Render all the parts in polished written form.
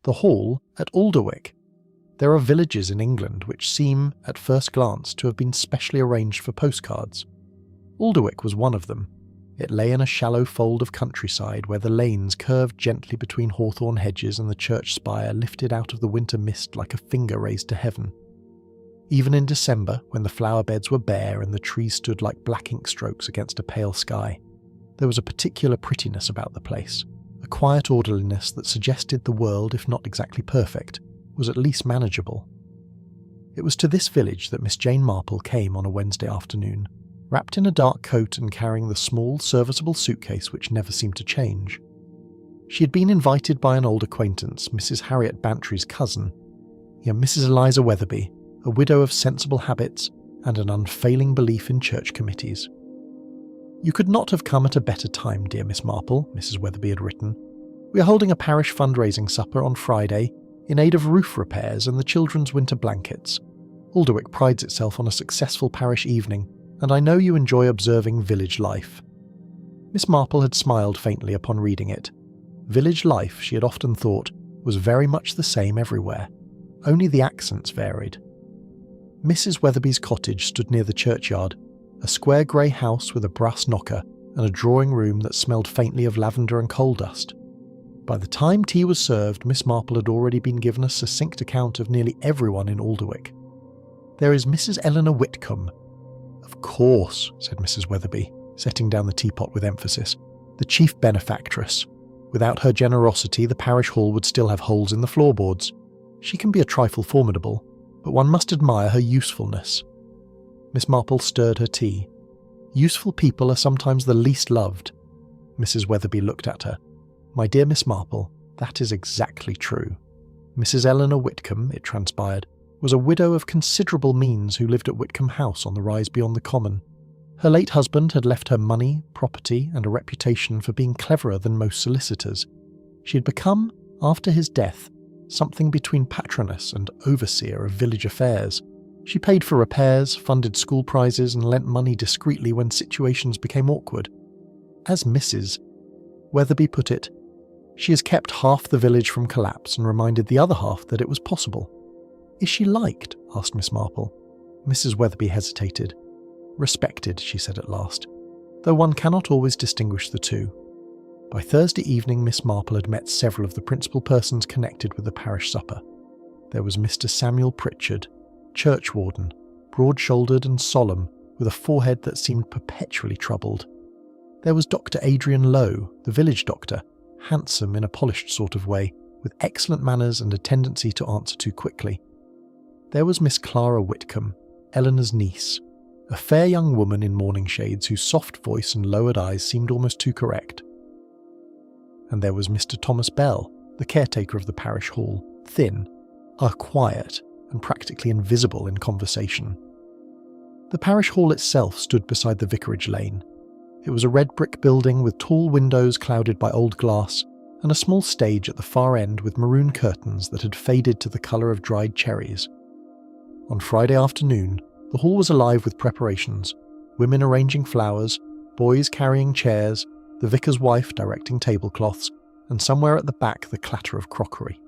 The hall at Alderwick. There are villages in England which seem, at first glance, to have been specially arranged for postcards. Alderwick was one of them. It lay in a shallow fold of countryside where the lanes curved gently between hawthorn hedges and the church spire lifted out of the winter mist like a finger raised to heaven. Even in December, when the flower beds were bare and the trees stood like black ink strokes against a pale sky, there was a particular prettiness about the place, a quiet orderliness that suggested the world, if not exactly perfect, was at least manageable. It was to this village that Miss Jane Marple came on a Wednesday afternoon, wrapped in a dark coat and carrying the small, serviceable suitcase which never seemed to change. She had been invited by an old acquaintance, Mrs. Harriet Bantry's cousin, young Mrs. Eliza Weatherby, a widow of sensible habits and an unfailing belief in church committees. "You could not have come at a better time, dear Miss Marple," Mrs. Weatherby had written. "We are holding a parish fundraising supper on Friday in aid of roof repairs and the children's winter blankets. Alderwick prides itself on a successful parish evening, and I know you enjoy observing village life." Miss Marple had smiled faintly upon reading it. Village life, she had often thought, was very much the same everywhere. Only the accents varied. Mrs. Weatherby's cottage stood near the churchyard, a square grey house with a brass knocker and a drawing room that smelled faintly of lavender and coal dust. By the time tea was served, Miss Marple had already been given a succinct account of nearly everyone in Alderwick. "There is Mrs. Eleanor Whitcomb." "Of course," said Mrs. Weatherby, setting down the teapot with emphasis, "the chief benefactress. Without her generosity, the parish hall would still have holes in the floorboards. She can be a trifle formidable, but one must admire her usefulness." Miss Marple stirred her tea. "Useful people are sometimes the least loved." Mrs. Weatherby looked at her. "My dear Miss Marple, that is exactly true." Mrs. Eleanor Whitcomb, it transpired, was a widow of considerable means who lived at Whitcomb House on the rise beyond the common. Her late husband had left her money, property, and a reputation for being cleverer than most solicitors. She had become, after his death, something between patroness and overseer of village affairs. She paid for repairs, funded school prizes, and lent money discreetly when situations became awkward. As Mrs. Weatherby put it, she has kept half the village from collapse and reminded the other half that it was possible. "Is she liked?" asked Miss Marple. Mrs. Weatherby hesitated. "Respected," she said at last, though one cannot always distinguish the two. By Thursday evening, Miss Marple had met several of the principal persons connected with the parish supper. There was Mr. Samuel Pritchard, churchwarden, broad-shouldered and solemn, with a forehead that seemed perpetually troubled. There was Dr. Adrian Lowe, the village doctor, handsome in a polished sort of way, with excellent manners and a tendency to answer too quickly. There was Miss Clara Whitcomb, Eleanor's niece, a fair young woman in mourning shades whose soft voice and lowered eyes seemed almost too correct. And there was Mr. Thomas Bell, the caretaker of the parish hall, thin, quiet, and practically invisible in conversation. The parish hall itself stood beside the vicarage lane. It was a red brick building with tall windows clouded by old glass, and a small stage at the far end with maroon curtains that had faded to the colour of dried cherries. On Friday afternoon, the hall was alive with preparations, women arranging flowers, boys carrying chairs, the vicar's wife directing tablecloths, and somewhere at the back the clatter of crockery.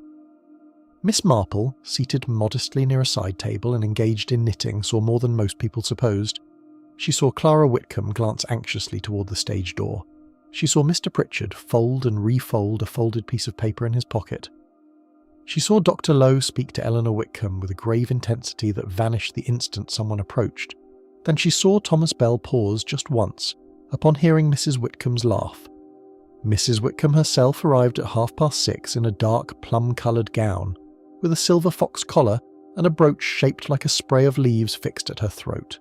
Miss Marple, seated modestly near a side table and engaged in knitting, saw more than most people supposed. She saw Clara Whitcomb glance anxiously toward the stage door. She saw Mr. Pritchard fold and refold a folded piece of paper in his pocket. She saw Dr. Lowe speak to Eleanor Whitcomb with a grave intensity that vanished the instant someone approached. Then she saw Thomas Bell pause just once, upon hearing Mrs. Whitcomb's laugh. Mrs. Whitcomb herself arrived at 6:30 in a dark plum-coloured gown, with a silver fox collar and a brooch shaped like a spray of leaves fixed at her throat.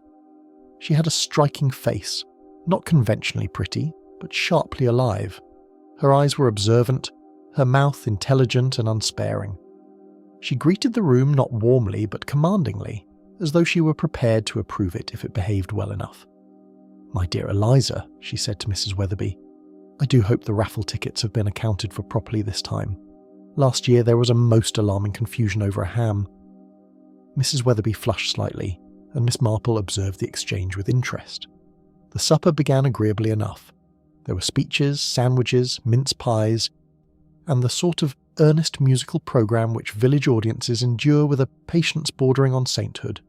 She had a striking face, not conventionally pretty, but sharply alive. Her eyes were observant, her mouth intelligent and unsparing. She greeted the room not warmly but commandingly, as though she were prepared to approve it if it behaved well enough. "My dear Eliza," she said to Mrs. Weatherby, "I do hope the raffle tickets have been accounted for properly this time. Last year there was a most alarming confusion over a ham." Mrs. Weatherby flushed slightly, and Miss Marple observed the exchange with interest. The supper began agreeably enough. There were speeches, sandwiches, mince pies, and the sort of earnest musical programme which village audiences endure with a patience bordering on sainthood.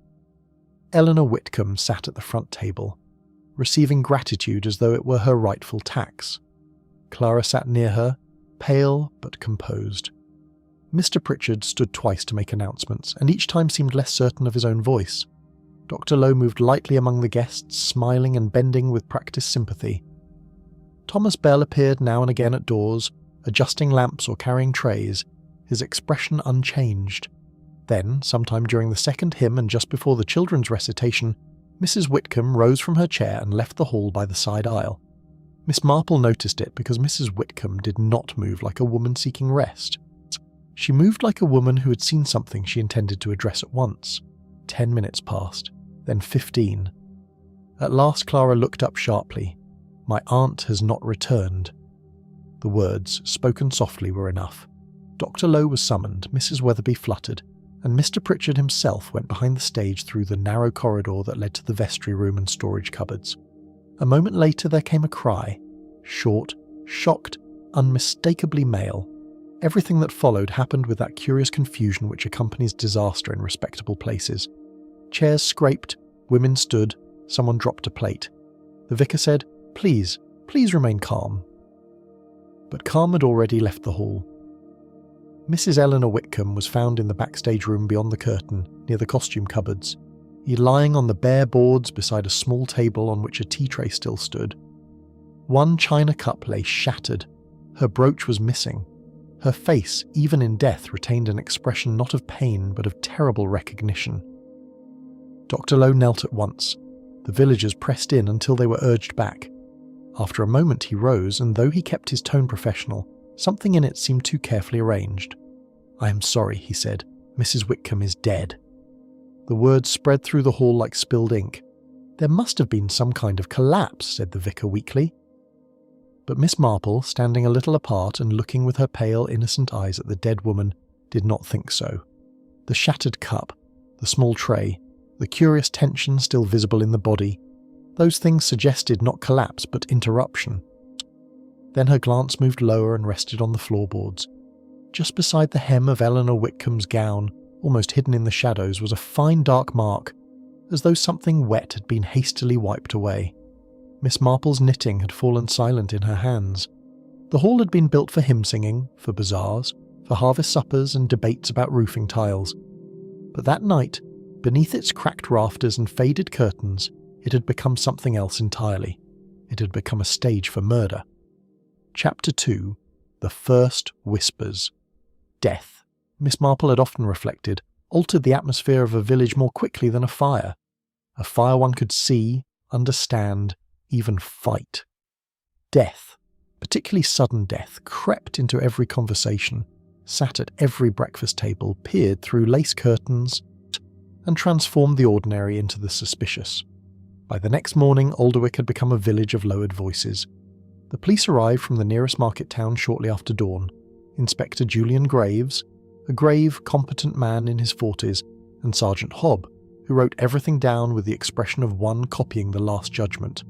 Eleanor Whitcomb sat at the front table, receiving gratitude as though it were her rightful tax. Clara sat near her, pale but composed. Mr. Pritchard stood twice to make announcements, and each time seemed less certain of his own voice. Dr. Lowe moved lightly among the guests, smiling and bending with practised sympathy. Thomas Bell appeared now and again at doors, adjusting lamps or carrying trays, his expression unchanged. Then, sometime during the second hymn and just before the children's recitation, Mrs. Whitcomb rose from her chair and left the hall by the side aisle. Miss Marple noticed it because Mrs. Whitcomb did not move like a woman seeking rest. She moved like a woman who had seen something she intended to address at once. 10 minutes passed, then 15. At last Clara looked up sharply. "My aunt has not returned." The words, spoken softly, were enough. Dr. Lowe was summoned, Mrs. Weatherby fluttered, and Mr. Pritchard himself went behind the stage through the narrow corridor that led to the vestry room and storage cupboards. A moment later there came a cry, short, shocked, unmistakably male. Everything that followed happened with that curious confusion which accompanies disaster in respectable places. Chairs scraped, women stood, someone dropped a plate. The vicar said, please remain calm." But calm had already left the hall. Mrs. Eleanor Whitcomb was found in the backstage room beyond the curtain, near the costume cupboards, lying on the bare boards beside a small table on which a tea tray still stood. One china cup lay shattered. Her brooch was missing. Her face, even in death, retained an expression not of pain but of terrible recognition. Dr. Lowe knelt at once. The villagers pressed in until they were urged back. After a moment he rose, and though he kept his tone professional, something in it seemed too carefully arranged. "I am sorry," he said. "Mrs. Whitcomb is dead." The words spread through the hall like spilled ink. "There must have been some kind of collapse," said the vicar weakly. But Miss Marple, standing a little apart and looking with her pale, innocent eyes at the dead woman, did not think so. The shattered cup, the small tray, the curious tension still visible in the body, those things suggested not collapse but interruption. Then her glance moved lower and rested on the floorboards. Just beside the hem of Eleanor Whitcomb's gown, almost hidden in the shadows, was a fine dark mark, as though something wet had been hastily wiped away. Miss Marple's knitting had fallen silent in her hands. The hall had been built for hymn-singing, for bazaars, for harvest suppers and debates about roofing tiles. But that night, beneath its cracked rafters and faded curtains, it had become something else entirely. It had become a stage for murder. Chapter 2. The First Whispers. Death, Miss Marple had often reflected, altered the atmosphere of a village more quickly than a fire. A fire one could see, understand, even fight. Death, particularly sudden death, crept into every conversation, sat at every breakfast table, peered through lace curtains, and transformed the ordinary into the suspicious. By the next morning, Alderwick had become a village of lowered voices. The police arrived from the nearest market town shortly after dawn. Inspector Julian Graves, a grave, competent man in his 40s, and Sergeant Hobb, who wrote everything down with the expression of one copying the Last Judgment.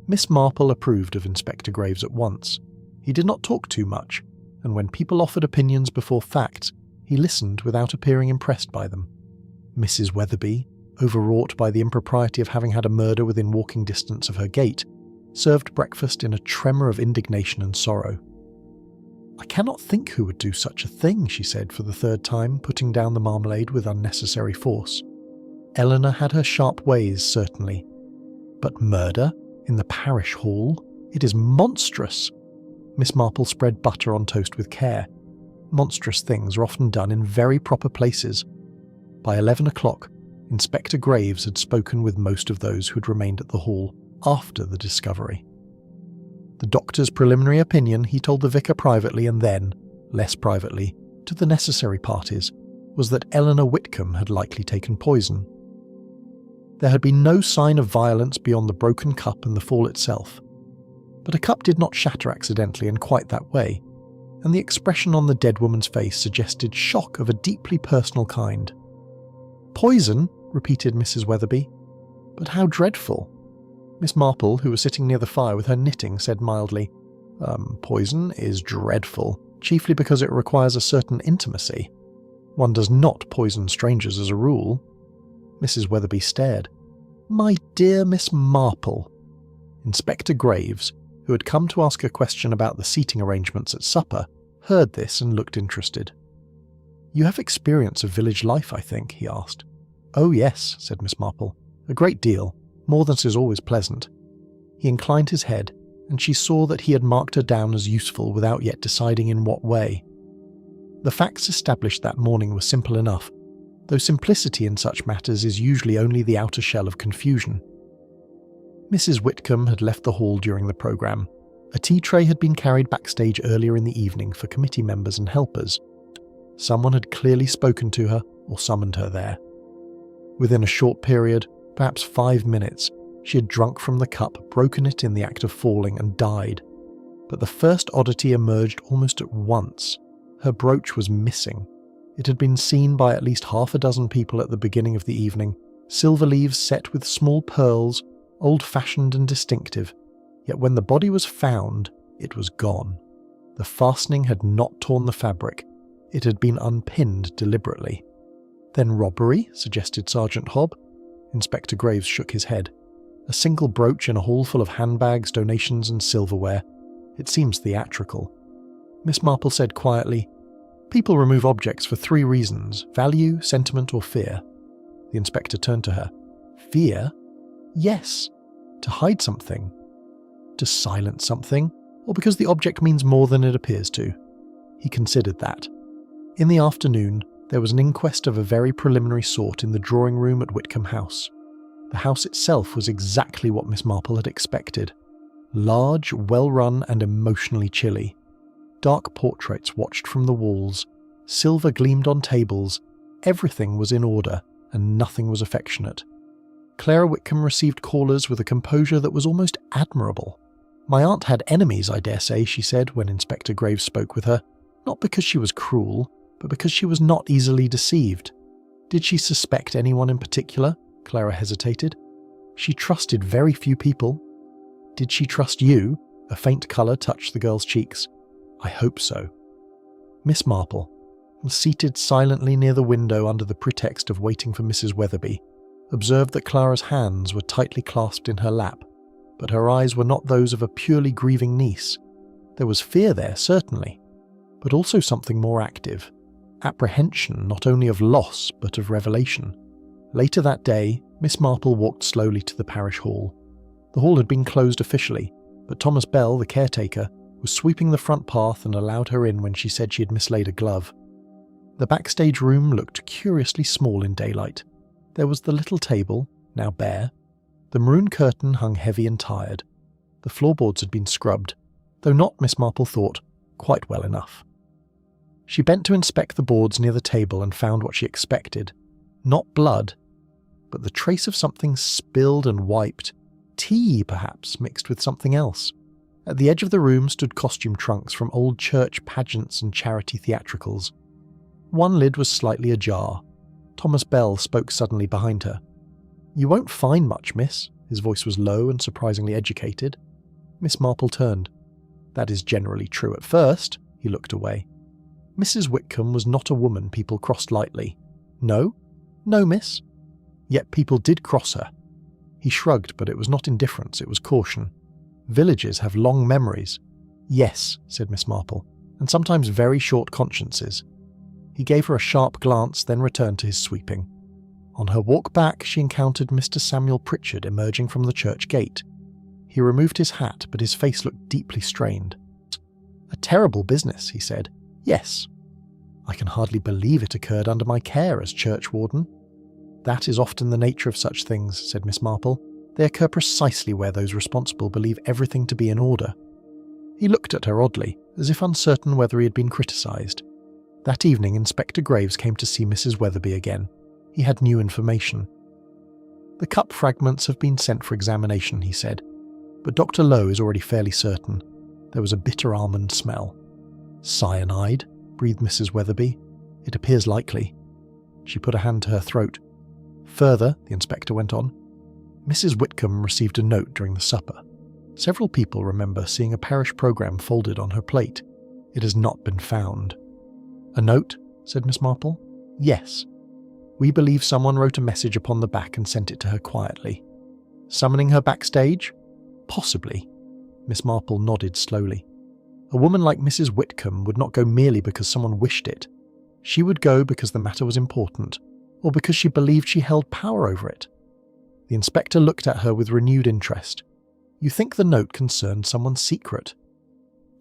Miss Marple approved of Inspector Graves at once. He did not talk too much, and when people offered opinions before facts, he listened without appearing impressed by them. Mrs. Weatherby, overwrought by the impropriety of having had a murder within walking distance of her gate, served breakfast in a tremor of indignation and sorrow. "I cannot think who would do such a thing," she said for the third time, putting down the marmalade with unnecessary force. Eleanor had her sharp ways, certainly. But murder? In the Parish Hall? It is monstrous! Miss Marple spread butter on toast with care. Monstrous things are often done in very proper places. By 11 o'clock, Inspector Graves had spoken with most of those who had remained at the hall after the discovery. The doctor's preliminary opinion, he told the vicar privately and then, less privately, to the necessary parties, was that Eleanor Whitcomb had likely taken poison. There had been no sign of violence beyond the broken cup and the fall itself. But a cup did not shatter accidentally in quite that way, and the expression on the dead woman's face suggested shock of a deeply personal kind. "Poison?" repeated Mrs. Weatherby. "But how dreadful." Miss Marple, who was sitting near the fire with her knitting, said mildly, Poison is dreadful, chiefly because it requires a certain intimacy. One does not poison strangers as a rule. Mrs. Weatherby stared. My dear Miss Marple. Inspector Graves, who had come to ask a question about the seating arrangements at supper, heard this and looked interested. You have experience of village life, I think, he asked. Oh yes, said Miss Marple. A great deal, more than is always pleasant. He inclined his head, and she saw that he had marked her down as useful without yet deciding in what way. The facts established that morning were simple enough, though simplicity in such matters is usually only the outer shell of confusion. Mrs. Whitcomb had left the hall during the programme. A tea tray had been carried backstage earlier in the evening for committee members and helpers. Someone had clearly spoken to her or summoned her there. Within a short period, perhaps 5 minutes, she had drunk from the cup, broken it in the act of falling, and died. But the first oddity emerged almost at once. Her brooch was missing. It had been seen by at least half a dozen people at the beginning of the evening, silver leaves set with small pearls, old-fashioned and distinctive. Yet when the body was found, it was gone. The fastening had not torn the fabric. It had been unpinned deliberately. Then robbery, suggested Sergeant Hobb. Inspector Graves shook his head. A single brooch in a hall full of handbags, donations and silverware. It seems theatrical. Miss Marple said quietly, People remove objects for 3 reasons: value, sentiment or fear. The inspector turned to her. Fear? Yes. To hide something. To silence something, or because the object means more than it appears to. He considered that. In the afternoon, there was an inquest of a very preliminary sort in the drawing room at Whitcomb House. The house itself was exactly what Miss Marple had expected. Large, well-run and emotionally chilly. Dark portraits watched from the walls, silver gleamed on tables, everything was in order and nothing was affectionate. Clara Whitcomb received callers with a composure that was almost admirable. My aunt had enemies, I dare say, she said when Inspector Graves spoke with her, not because she was cruel, but because she was not easily deceived. Did she suspect anyone in particular? Clara hesitated. She trusted very few people. Did she trust you? A faint colour touched the girl's cheeks. I hope so. Miss Marple, seated silently near the window under the pretext of waiting for Mrs. Weatherby, observed that Clara's hands were tightly clasped in her lap, but her eyes were not those of a purely grieving niece. There was fear there, certainly, but also something more active, apprehension not only of loss but of revelation. Later that day, Miss Marple walked slowly to the Parish Hall. The hall had been closed officially, but Thomas Bell, the caretaker, was sweeping the front path and allowed her in when she said she had mislaid a glove. The backstage room looked curiously small in daylight. There was the little table, now bare. The maroon curtain hung heavy and tired. The floorboards had been scrubbed, though not, Miss Marple thought, quite well enough. She bent to inspect the boards near the table and found what she expected. Not blood, but the trace of something spilled and wiped. Tea, perhaps, mixed with something else. At the edge of the room stood costume trunks from old church pageants and charity theatricals. One lid was slightly ajar. Thomas Bell spoke suddenly behind her. You won't find much, miss. His voice was low and surprisingly educated. Miss Marple turned. That is generally true at first. He looked away. Mrs. Whitcomb was not a woman people crossed lightly. No? No, miss. Yet people did cross her. He shrugged, but it was not indifference, it was caution. Villages have long memories. Yes, said Miss Marple, and sometimes very short consciences. He gave her a sharp glance, then returned to his sweeping. On her walk back, she encountered Mr. Samuel Pritchard emerging from the church gate. He removed his hat, but his face looked deeply strained. A terrible business, he said. Yes. I can hardly believe it occurred under my care as church warden. That is often the nature of such things, said Miss Marple. They occur precisely where those responsible believe everything to be in order. He looked at her oddly, as if uncertain whether he had been criticised. That evening, Inspector Graves came to see Mrs. Weatherby again. He had new information. The cup fragments have been sent for examination, he said, but Dr. Lowe is already fairly certain. There was a bitter almond smell. Cyanide, breathed Mrs. Weatherby. It appears likely. She put a hand to her throat. Further, the inspector went on, Mrs. Whitcomb received a note during the supper. Several people remember seeing a parish programme folded on her plate. It has not been found." "A note?" said Miss Marple. "Yes. We believe someone wrote a message upon the back and sent it to her quietly. Summoning her backstage? Possibly." Miss Marple nodded slowly. "A woman like Mrs. Whitcomb would not go merely because someone wished it. She would go because the matter was important, or because she believed she held power over it." The inspector looked at her with renewed interest. "You think the note concerned someone's secret?"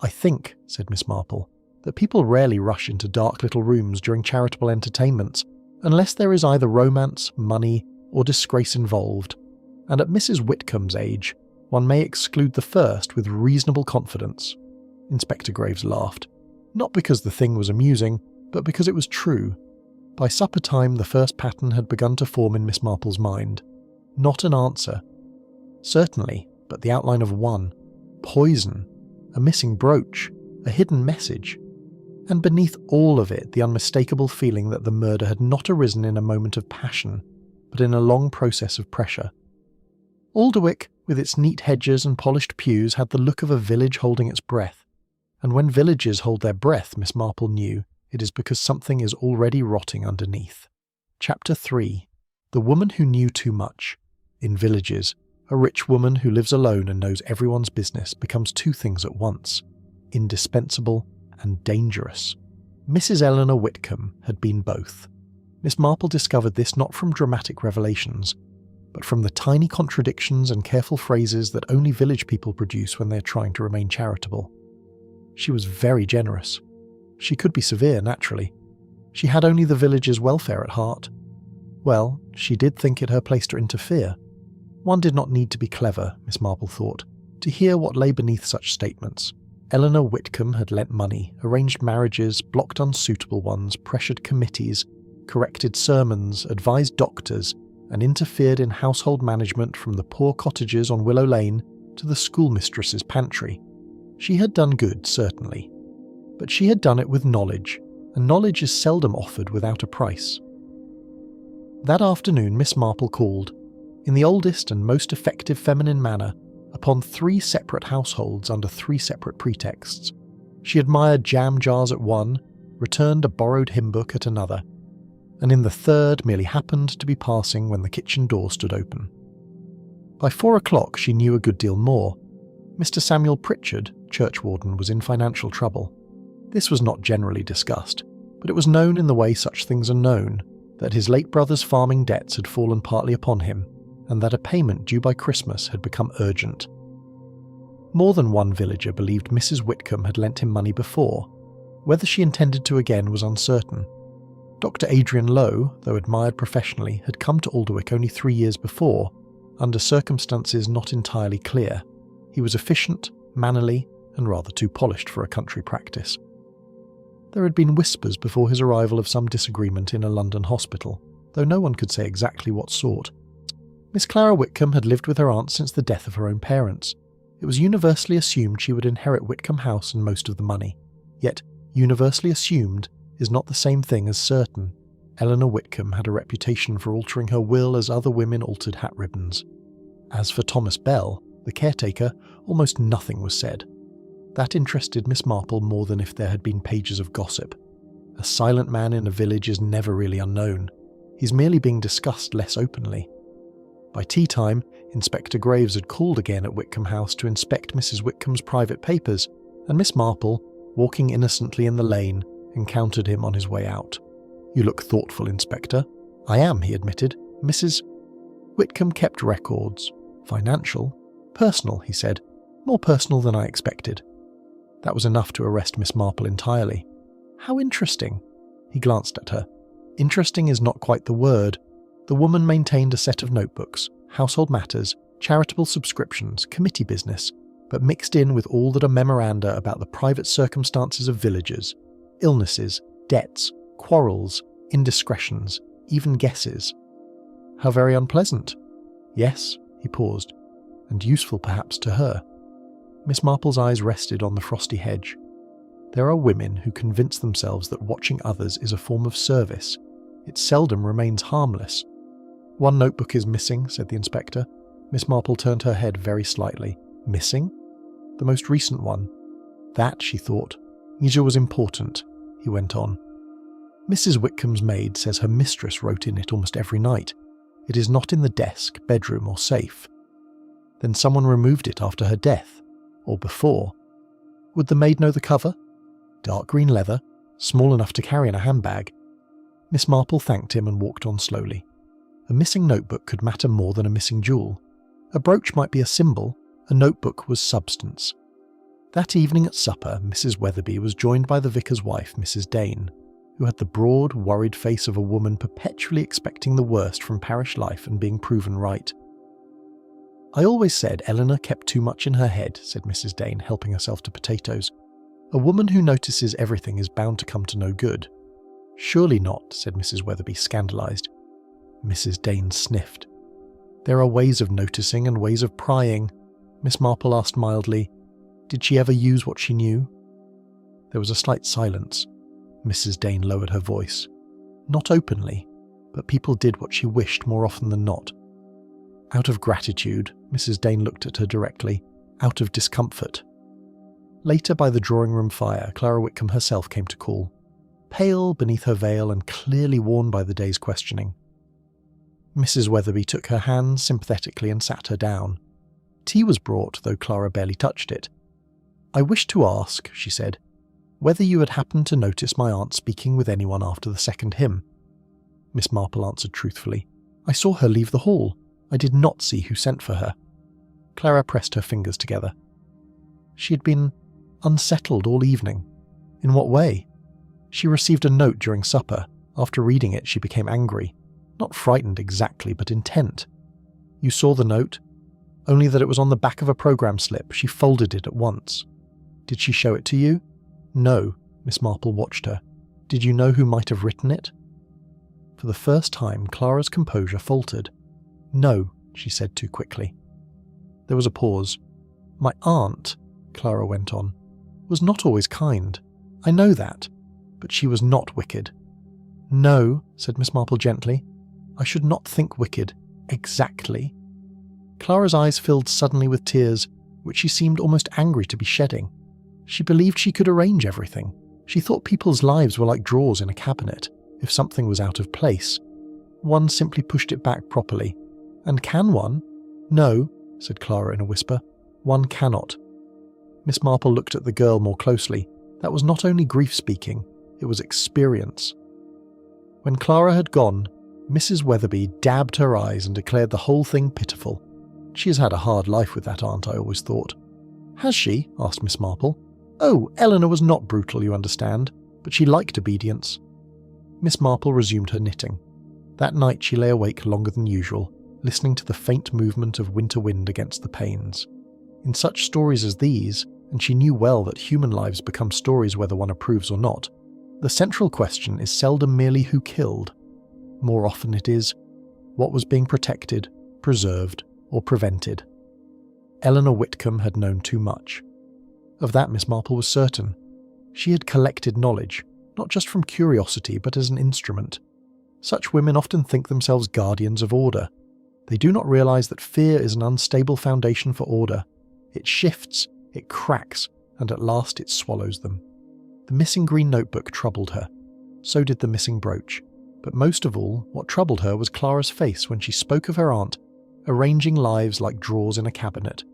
"I think," said Miss Marple, "that people rarely rush into dark little rooms during charitable entertainments, unless there is either romance, money, or disgrace involved, and at Mrs. Whitcomb's age, one may exclude the first with reasonable confidence." Inspector Graves laughed, not because the thing was amusing, but because it was true. By supper time, the first pattern had begun to form in Miss Marple's mind. Not an answer. Certainly, but the outline of one. Poison. A missing brooch. A hidden message. And beneath all of it, the unmistakable feeling that the murder had not arisen in a moment of passion, but in a long process of pressure. Alderwick, with its neat hedges and polished pews, had the look of a village holding its breath. And when villages hold their breath, Miss Marple knew, it is because something is already rotting underneath. Chapter 3. The Woman Who Knew Too Much. In villages, a rich woman who lives alone and knows everyone's business becomes two things at once: indispensable and dangerous. Mrs. Eleanor Whitcomb had been both. Miss Marple discovered this not from dramatic revelations, but from the tiny contradictions and careful phrases that only village people produce when they are trying to remain charitable. She was very generous. She could be severe, naturally. She had only the village's welfare at heart. Well, she did think it her place to interfere. One did not need to be clever, Miss Marple thought, to hear what lay beneath such statements. Eleanor Whitcomb had lent money, arranged marriages, blocked unsuitable ones, pressured committees, corrected sermons, advised doctors, and interfered in household management from the poor cottages on Willow Lane to the schoolmistress's pantry. She had done good, certainly. But she had done it with knowledge, and knowledge is seldom offered without a price. That afternoon Miss Marple called, in the oldest and most effective feminine manner, upon 3 separate households under 3 separate pretexts. She admired jam jars at one, returned a borrowed hymn book at another, and in the third merely happened to be passing when the kitchen door stood open. By 4 o'clock she knew a good deal more. Mr. Samuel Pritchard, churchwarden, was in financial trouble. This was not generally discussed, but it was known in the way such things are known, that his late brother's farming debts had fallen partly upon him, and that a payment due by Christmas had become urgent. More than one villager believed Mrs. Whitcomb had lent him money before. Whether she intended to again was uncertain. Dr. Adrian Lowe, though admired professionally, had come to Alderwick only 3 years before, under circumstances not entirely clear. He was efficient, mannerly, and rather too polished for a country practice. There had been whispers before his arrival of some disagreement in a London hospital, though no one could say exactly what sort. Miss Clara Whitcomb had lived with her aunt since the death of her own parents. It was universally assumed she would inherit Whitcomb House and most of the money. Yet, universally assumed is not the same thing as certain. Eleanor Whitcomb had a reputation for altering her will as other women altered hat ribbons. As for Thomas Bell, the caretaker, almost nothing was said. That interested Miss Marple more than if there had been pages of gossip. A silent man in a village is never really unknown. He's merely being discussed less openly. By tea time, Inspector Graves had called again at Whitcomb House to inspect Mrs. Whitcomb's private papers, and Miss Marple, walking innocently in the lane, encountered him on his way out. "You look thoughtful, Inspector." "I am," he admitted. "Mrs. Whitcomb kept records. Financial. Personal," he said. "More personal than I expected." That was enough to arrest Miss Marple entirely. "How interesting." He glanced at her. Interesting is not quite the word. The woman maintained a set of notebooks, household matters, charitable subscriptions, committee business, but mixed in with all that are memoranda about the private circumstances of villagers, illnesses, debts, quarrels, indiscretions, even guesses. How very unpleasant. Yes, he paused, and useful perhaps to her. Miss Marple's eyes rested on the frosty hedge. There are women who convince themselves that watching others is a form of service. It seldom remains harmless. "One notebook is missing," said the inspector. Miss Marple turned her head very slightly. "Missing?" "The most recent one." That, she thought, Measure was important, he went on. Mrs. Whitcomb's maid says her mistress wrote in it almost every night. It is not in the desk, bedroom or safe. Then someone removed it after her death, or before. Would the maid know the cover? Dark green leather, small enough to carry in a handbag. Miss Marple thanked him and walked on slowly. A missing notebook could matter more than a missing jewel. A brooch might be a symbol, a notebook was substance. That evening at supper, Mrs. Weatherby was joined by the vicar's wife, Mrs. Dane, who had the broad, worried face of a woman perpetually expecting the worst from parish life and being proven right. I always said Eleanor kept too much in her head, said Mrs. Dane, helping herself to potatoes. A woman who notices everything is bound to come to no good. Surely not, said Mrs. Weatherby, scandalised. Mrs. Dane sniffed. There are ways of noticing and ways of prying. Miss Marple asked mildly, did she ever use what she knew? There was a slight silence. Mrs. Dane lowered her voice. Not openly, but people did what she wished more often than not. Out of gratitude, Mrs. Dane looked at her directly, out of discomfort. Later, by the drawing-room fire, Clara Whitcomb herself came to call, pale beneath her veil and clearly worn by the day's questioning. Mrs. Weatherby took her hand sympathetically and sat her down. Tea was brought, though Clara barely touched it. I wish to ask, she said, whether you had happened to notice my aunt speaking with anyone after the second hymn. Miss Marple answered truthfully, I saw her leave the hall. I did not see who sent for her. Clara pressed her fingers together. She had been unsettled all evening. In what way? She received a note during supper. After reading it, she became angry. Not frightened exactly, but intent. You saw the note? Only that it was on the back of a programme slip. She folded it at once. Did she show it to you? No. Miss Marple watched her. Did you know who might have written it? For the first time, Clara's composure faltered. No, she said too quickly. There was a pause. My aunt, Clara went on, was not always kind. I know that, but she was not wicked. No, said Miss Marple gently. I should not think wicked. Exactly. Clara's eyes filled suddenly with tears, which she seemed almost angry to be shedding. She believed she could arrange everything. She thought people's lives were like drawers in a cabinet. If something was out of place, one simply pushed it back properly. And can one? No, said Clara in a whisper. One cannot. Miss Marple looked at the girl more closely. That was not only grief speaking, it was experience. When Clara had gone, Mrs. Weatherby dabbed her eyes and declared the whole thing pitiful. She has had a hard life with that aunt, I always thought. Has she? Asked Miss Marple. Oh, Eleanor was not brutal, you understand, but she liked obedience. Miss Marple resumed her knitting. That night she lay awake longer than usual, listening to the faint movement of winter wind against the panes. In such stories as these, and she knew well that human lives become stories whether one approves or not, the central question is seldom merely who killed. More often it is, what was being protected, preserved, or prevented. Eleanor Whitcomb had known too much. Of that Miss Marple was certain. She had collected knowledge, not just from curiosity but as an instrument. Such women often think themselves guardians of order. They do not realise that fear is an unstable foundation for order. It shifts, it cracks, and at last it swallows them. The missing green notebook troubled her. So did the missing brooch. But most of all, what troubled her was Clara's face when she spoke of her aunt, arranging lives like drawers in a cabinet.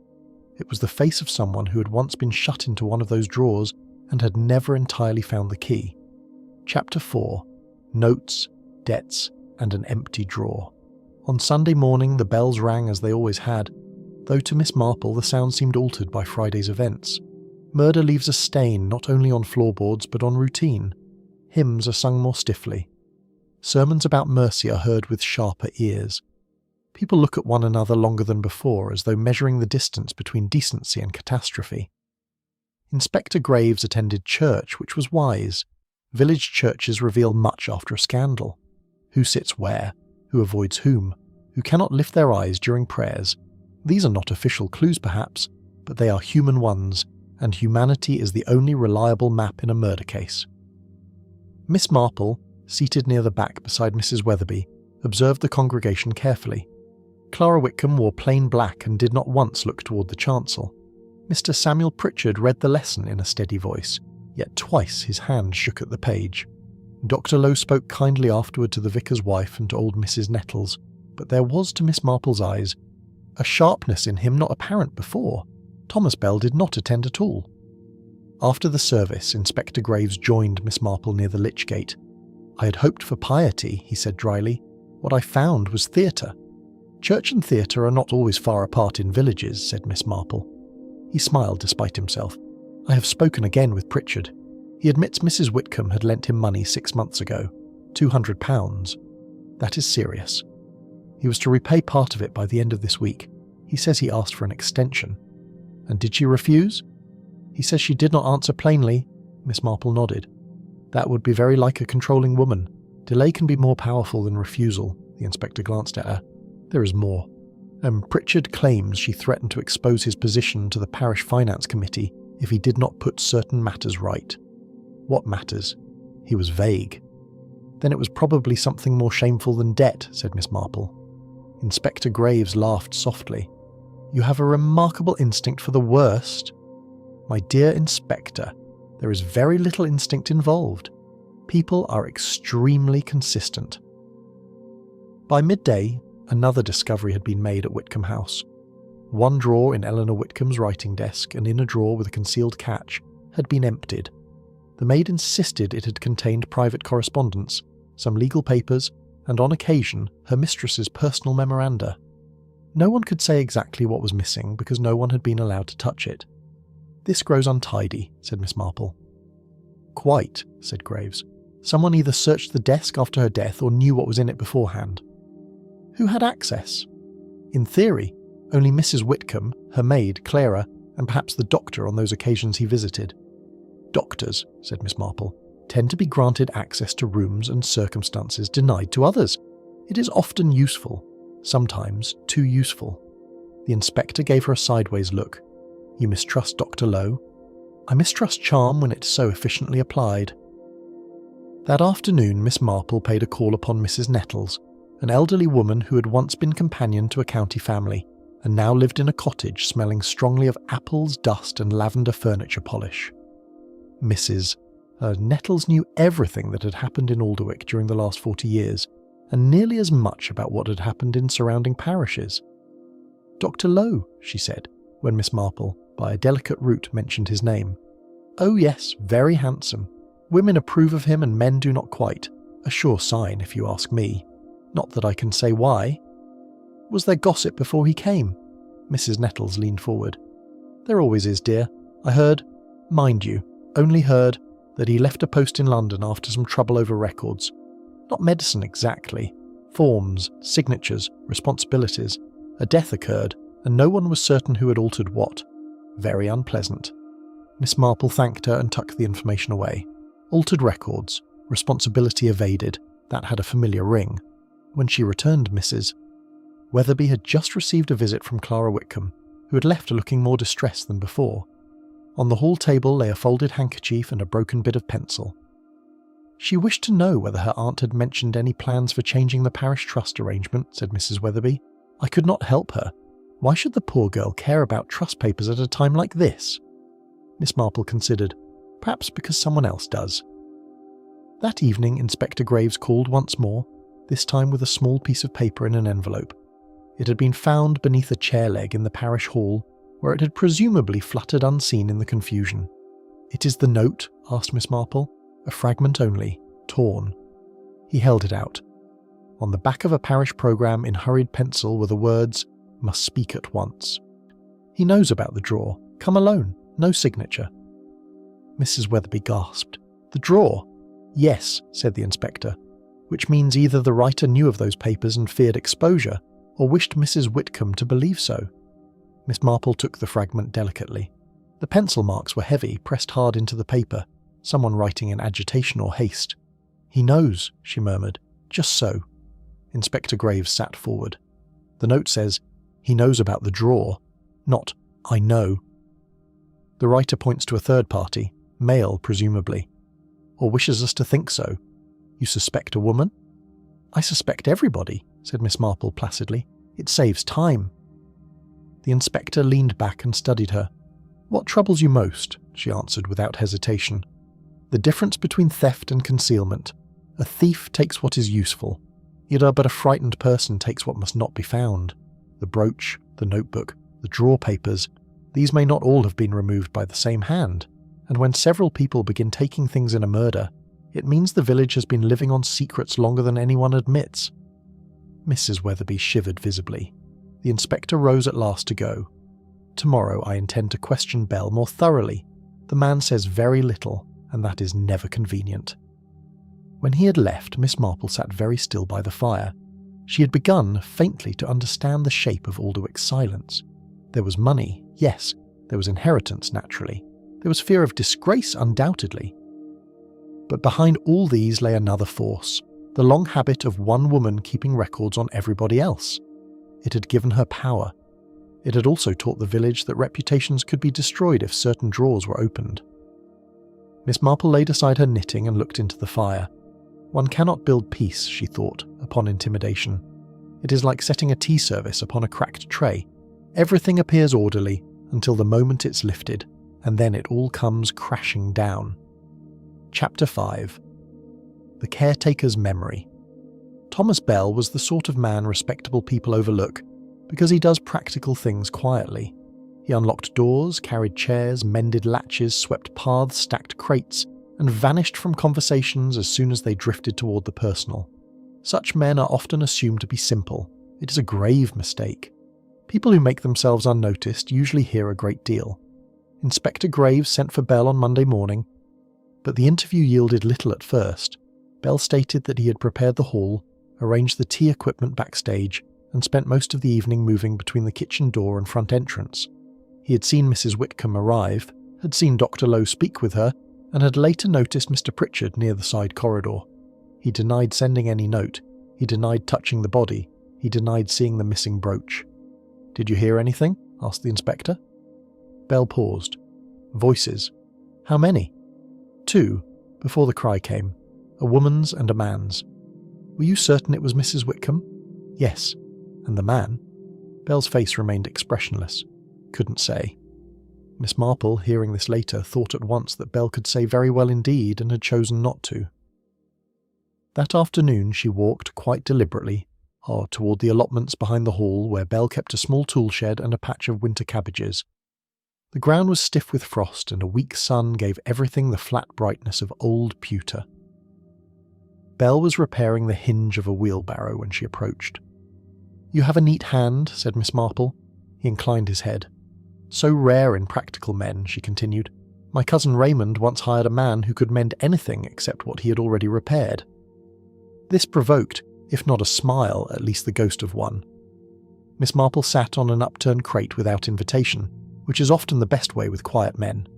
It was the face of someone who had once been shut into one of those drawers and had never entirely found the key. Chapter 4. Notes, Debts, and an Empty Drawer. On Sunday morning the bells rang as they always had, though to Miss Marple the sound seemed altered by Friday's events. Murder leaves a stain not only on floorboards but on routine. Hymns are sung more stiffly. Sermons about mercy are heard with sharper ears. People look at one another longer than before, as though measuring the distance between decency and catastrophe. Inspector Graves attended church, which was wise. Village churches reveal much after a scandal. Who sits where? Who avoids whom? Who cannot lift their eyes during prayers? These are not official clues, perhaps, but they are human ones, and humanity is the only reliable map in a murder case. Miss Marple, seated near the back beside Mrs. Weatherby, observed the congregation carefully. Clara Whitcomb wore plain black and did not once look toward the chancel. Mr. Samuel Pritchard read the lesson in a steady voice. yet twice his hand shook at the page. Dr. Lowe spoke kindly afterward to the vicar's wife and to old Mrs. Nettles, but there was, to Miss Marple's eyes, a sharpness in him not apparent before. Thomas Bell did not attend at all. After the service, Inspector Graves joined Miss Marple near the lich gate. "I had hoped for piety," he said dryly. "What I found was theatre." "Church and theatre are not always far apart in villages," said Miss Marple. He smiled despite himself. "I have spoken again with Pritchard. He admits Mrs. Whitcomb had lent him money 6 months ago, £200. That is serious. He was to repay part of it by the end of this week. He says he asked for an extension." "And did she refuse?" "He says she did not answer plainly." Miss Marple nodded. "That would be very like a controlling woman. Delay can be more powerful than refusal." The inspector glanced at her. "There is more. Pritchard claims she threatened to expose his position to the parish finance committee if he did not put certain matters right." "What matters?" He was vague. "Then it was probably something more shameful than debt," said Miss Marple. Inspector Graves laughed softly. "You have a remarkable instinct for the worst." "My dear Inspector, there is very little instinct involved. People are extremely consistent." By midday, another discovery had been made at Whitcomb House. One drawer in Eleanor Whitcomb's writing desk, and in a drawer with a concealed catch, had been emptied. The maid insisted it had contained private correspondence, some legal papers, and on occasion her mistress's personal memoranda. No one could say exactly what was missing because no one had been allowed to touch it. "This grows untidy," said Miss Marple. "Quite," said Graves. "Someone either searched the desk after her death or knew what was in it beforehand." "Who had access?" "In theory, only Mrs. Whitcomb, her maid, Clara, and perhaps the doctor on those occasions he visited." "Doctors," said Miss Marple, "tend to be granted access to rooms and circumstances denied to others. It is often useful, sometimes too useful." The inspector gave her a sideways look. "You mistrust Dr. Lowe?" "I mistrust charm when it's so efficiently applied." That afternoon Miss Marple paid a call upon Mrs. Nettles, an elderly woman who had once been companion to a county family, and now lived in a cottage smelling strongly of apples, dust and lavender furniture polish. Mrs. Nettles knew everything that had happened in Alderwick during the last 40 years, and nearly as much about what had happened in surrounding parishes. "Dr. Lowe," she said, when Miss Marple, by a delicate route, mentioned his name. "Oh yes, very handsome. Women approve of him and men do not quite. A sure sign, if you ask me. Not that I can say why." "Was there gossip before he came?" Mrs. Nettles leaned forward. "There always is, dear. I heard, mind you, only heard, that he left a post in London after some trouble over records. Not medicine exactly. Forms, signatures, responsibilities. A death occurred, and no one was certain who had altered what. Very unpleasant." Miss Marple thanked her and tucked the information away. Altered records, responsibility evaded, that had a familiar ring. When she returned, Mrs. Weatherby had just received a visit from Clara Whitcomb, who had left her looking more distressed than before. On the hall table lay a folded handkerchief and a broken bit of pencil. She wished to know whether her aunt had mentioned any plans for changing the parish trust arrangement, said Mrs. Weatherby. I could not help her. Why should the poor girl care about trust papers at a time like this? Miss Marple considered. Perhaps because someone else does. That evening Inspector Graves called once more, this time with a small piece of paper in an envelope. It had been found beneath a chair leg in the Parish Hall, where it had presumably fluttered unseen in the confusion. "It is the note?" asked Miss Marple. "A fragment only, torn." He held it out. On the back of a parish programme in hurried pencil were the words, "Must speak at once." "He knows about the drawer. Come alone. No signature." Mrs. Weatherby gasped. "The drawer?" "Yes," said the inspector, "which means either the writer knew of those papers and feared exposure, or wished Mrs. Whitcomb to believe so." Miss Marple took the fragment delicately. The pencil marks were heavy, pressed hard into the paper, someone writing in agitation or haste. "He knows," she murmured. "Just so." Inspector Graves sat forward. The note says, "He knows about the drawer," not "I know." The writer points to a third party, male presumably, or wishes us to think so. "You suspect a woman?" "I suspect everybody," said Miss Marple placidly. "It saves time." The inspector leaned back and studied her. "What troubles you most?" she answered without hesitation. The difference between theft and concealment. A thief takes what is useful, yet but a frightened person takes what must not be found. The brooch, the notebook, the drawer papers, these may not all have been removed by the same hand, and when several people begin taking things in a murder, it means the village has been living on secrets longer than anyone admits. Mrs. Weatherby shivered visibly. The inspector rose at last to go. Tomorrow I intend to question Bell more thoroughly. The man says very little, and that is never convenient. When he had left, Miss Marple sat very still by the fire. She had begun, faintly, to understand the shape of Alderwick's silence. There was money, yes. There was inheritance, naturally. There was fear of disgrace, undoubtedly. But behind all these lay another force, the long habit of one woman keeping records on everybody else. It had given her power. It had also taught the village that reputations could be destroyed if certain drawers were opened. Miss Marple laid aside her knitting and looked into the fire. One cannot build peace, she thought, upon intimidation. It is like setting a tea service upon a cracked tray. Everything appears orderly until the moment it's lifted, and then it all comes crashing down. Chapter 5. The Caretaker's Memory. Thomas Bell was the sort of man respectable people overlook because he does practical things quietly. He unlocked doors, carried chairs, mended latches, swept paths, stacked crates, and vanished from conversations as soon as they drifted toward the personal. Such men are often assumed to be simple. It is a grave mistake. People who make themselves unnoticed usually hear a great deal. Inspector Graves sent for Bell on Monday morning, but the interview yielded little at first. Bell stated that he had prepared the hall, arranged the tea equipment backstage, and spent most of the evening moving between the kitchen door and front entrance. He had seen Mrs. Whitcomb arrive, had seen Dr. Lowe speak with her, and had later noticed Mr. Pritchard near the side corridor. He denied sending any note, he denied touching the body, he denied seeing the missing brooch. "Did you hear anything?" asked the inspector. Bell paused. Voices. How many? 2, before the cry came. A woman's and a man's. Were you certain it was Mrs. Whitcomb? Yes. And the man? Bell's face remained expressionless. Couldn't say. Miss Marple, hearing this later, thought at once that Bell could say very well indeed and had chosen not to. That afternoon she walked quite deliberately, toward the allotments behind the hall where Bell kept a small tool shed and a patch of winter cabbages. The ground was stiff with frost and a weak sun gave everything the flat brightness of old pewter. Bell was repairing the hinge of a wheelbarrow when she approached. "You have a neat hand," said Miss Marple. He inclined his head. "So rare in practical men," she continued. "My cousin Raymond once hired a man who could mend anything except what he had already repaired." This provoked, if not a smile, at least the ghost of one. Miss Marple sat on an upturned crate without invitation, which is often the best way with quiet men.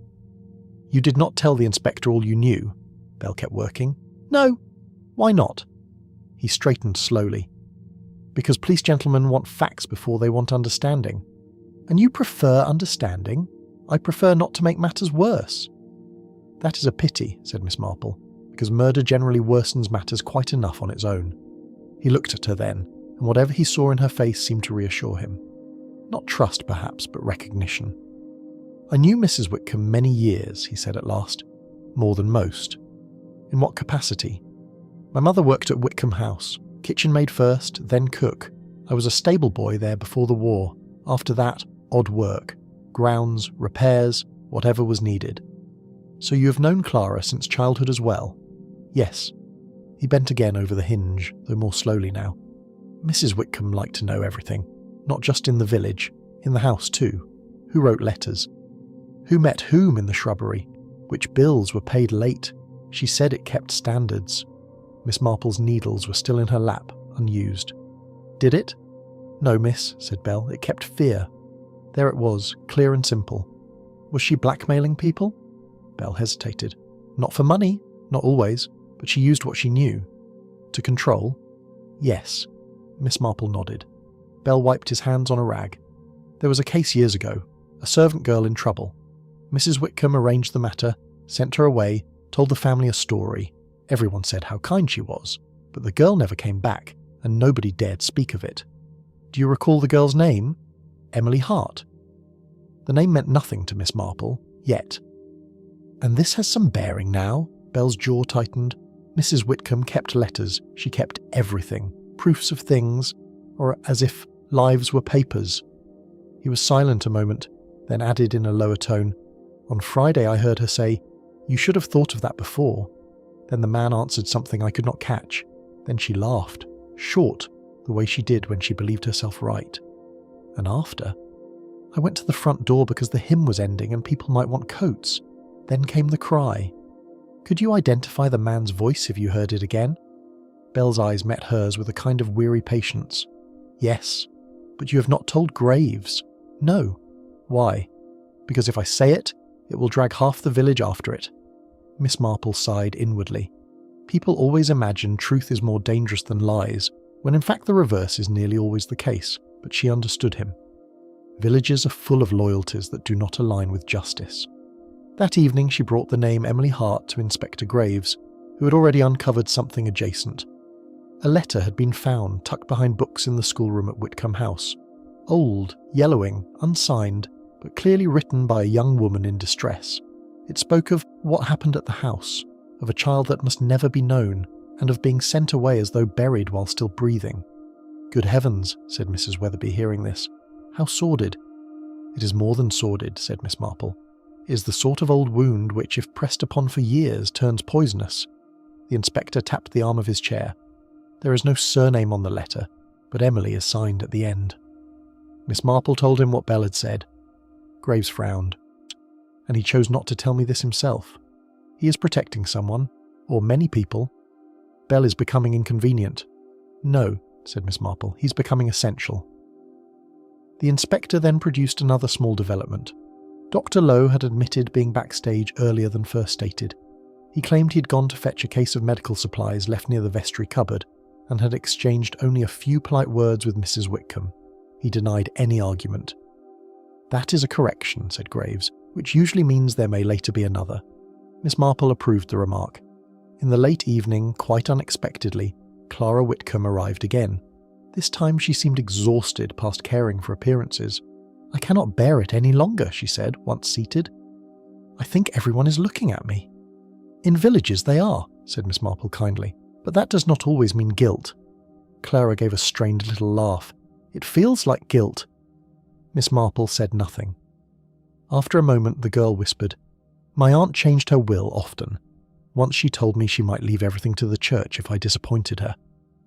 "You did not tell the inspector all you knew?" Bell kept working. "No." "Why not?" He straightened slowly. "Because police gentlemen want facts before they want understanding. And you prefer understanding? I prefer not to make matters worse." "That is a pity," said Miss Marple, "because murder generally worsens matters quite enough on its own." He looked at her then, and whatever he saw in her face seemed to reassure him. Not trust, perhaps, but recognition. "I knew Mrs. Whitcomb many years," he said at last. "More than most." "In what capacity?" "My mother worked at Whitcomb House. Kitchen maid first, then cook. I was a stable boy there before the war. After that, odd work. Grounds, repairs, whatever was needed." "So you have known Clara since childhood as well?" "Yes." He bent again over the hinge, though more slowly now. "Mrs. Whitcomb liked to know everything. Not just in the village, in the house too. Who wrote letters? Who met whom in the shrubbery? Which bills were paid late? She said it kept standards." Miss Marple's needles were still in her lap, unused. "Did it?" "No, miss," said Bell. "It kept fear. There it was, clear and simple." "Was she blackmailing people?" Bell hesitated. "Not for money, not always, but she used what she knew." "To control?" "Yes." Miss Marple nodded. Bell wiped his hands on a rag. "There was a case years ago, a servant girl in trouble. Mrs. Whitcomb arranged the matter, sent her away, told the family a story. Everyone said how kind she was, but the girl never came back, and nobody dared speak of it. Do you recall the girl's name? Emily Hart. The name meant nothing to Miss Marple, yet. And this has some bearing now. Belle's jaw tightened. Mrs. Whitcomb kept letters. She kept everything. Proofs of things, or as if lives were papers. He was silent a moment, then added in a lower tone, "On Friday I heard her say, 'You should have thought of that before.' Then the man answered something I could not catch. Then she laughed, short, the way she did when she believed herself right. And after, I went to the front door because the hymn was ending and people might want coats. Then came the cry. Could you identify the man's voice if you heard it again?" Belle's eyes met hers with a kind of weary patience. "Yes, but you have not told Graves." "No." "Why?" "Because if I say it, it will drag half the village after it." Miss Marple sighed inwardly. People always imagine truth is more dangerous than lies, when in fact the reverse is nearly always the case, but she understood him. Villages are full of loyalties that do not align with justice. That evening she brought the name Emily Hart to Inspector Graves, who had already uncovered something adjacent. A letter had been found tucked behind books in the schoolroom at Whitcomb House. Old, yellowing, unsigned, but clearly written by a young woman in distress. It spoke of what happened at the house, of a child that must never be known, and of being sent away as though buried while still breathing. "Good heavens," said Mrs. Weatherby, hearing this. "How sordid." "It is more than sordid," said Miss Marple. "It is the sort of old wound which, if pressed upon for years, turns poisonous." The inspector tapped the arm of his chair. "There is no surname on the letter, but Emily is signed at the end." Miss Marple told him what Belle had said. Graves frowned. "And he chose not to tell me this himself. He is protecting someone, or many people. Belle is becoming inconvenient." "No," said Miss Marple, "he's becoming essential." The inspector then produced another small development. Dr. Lowe had admitted being backstage earlier than first stated. He claimed he'd gone to fetch a case of medical supplies left near the vestry cupboard, and had exchanged only a few polite words with Mrs. Whitcomb. He denied any argument. "That is a correction," said Graves, "which usually means there may later be another." Miss Marple approved the remark. In the late evening, quite unexpectedly, Clara Whitcomb arrived again. This time she seemed exhausted past caring for appearances. "I cannot bear it any longer," she said, once seated. "I think everyone is looking at me." "In villages they are," said Miss Marple kindly, "but that does not always mean guilt." Clara gave a strained little laugh. "It feels like guilt." Miss Marple said nothing. After a moment the girl whispered, "My aunt changed her will often. Once she told me she might leave everything to the church if I disappointed her.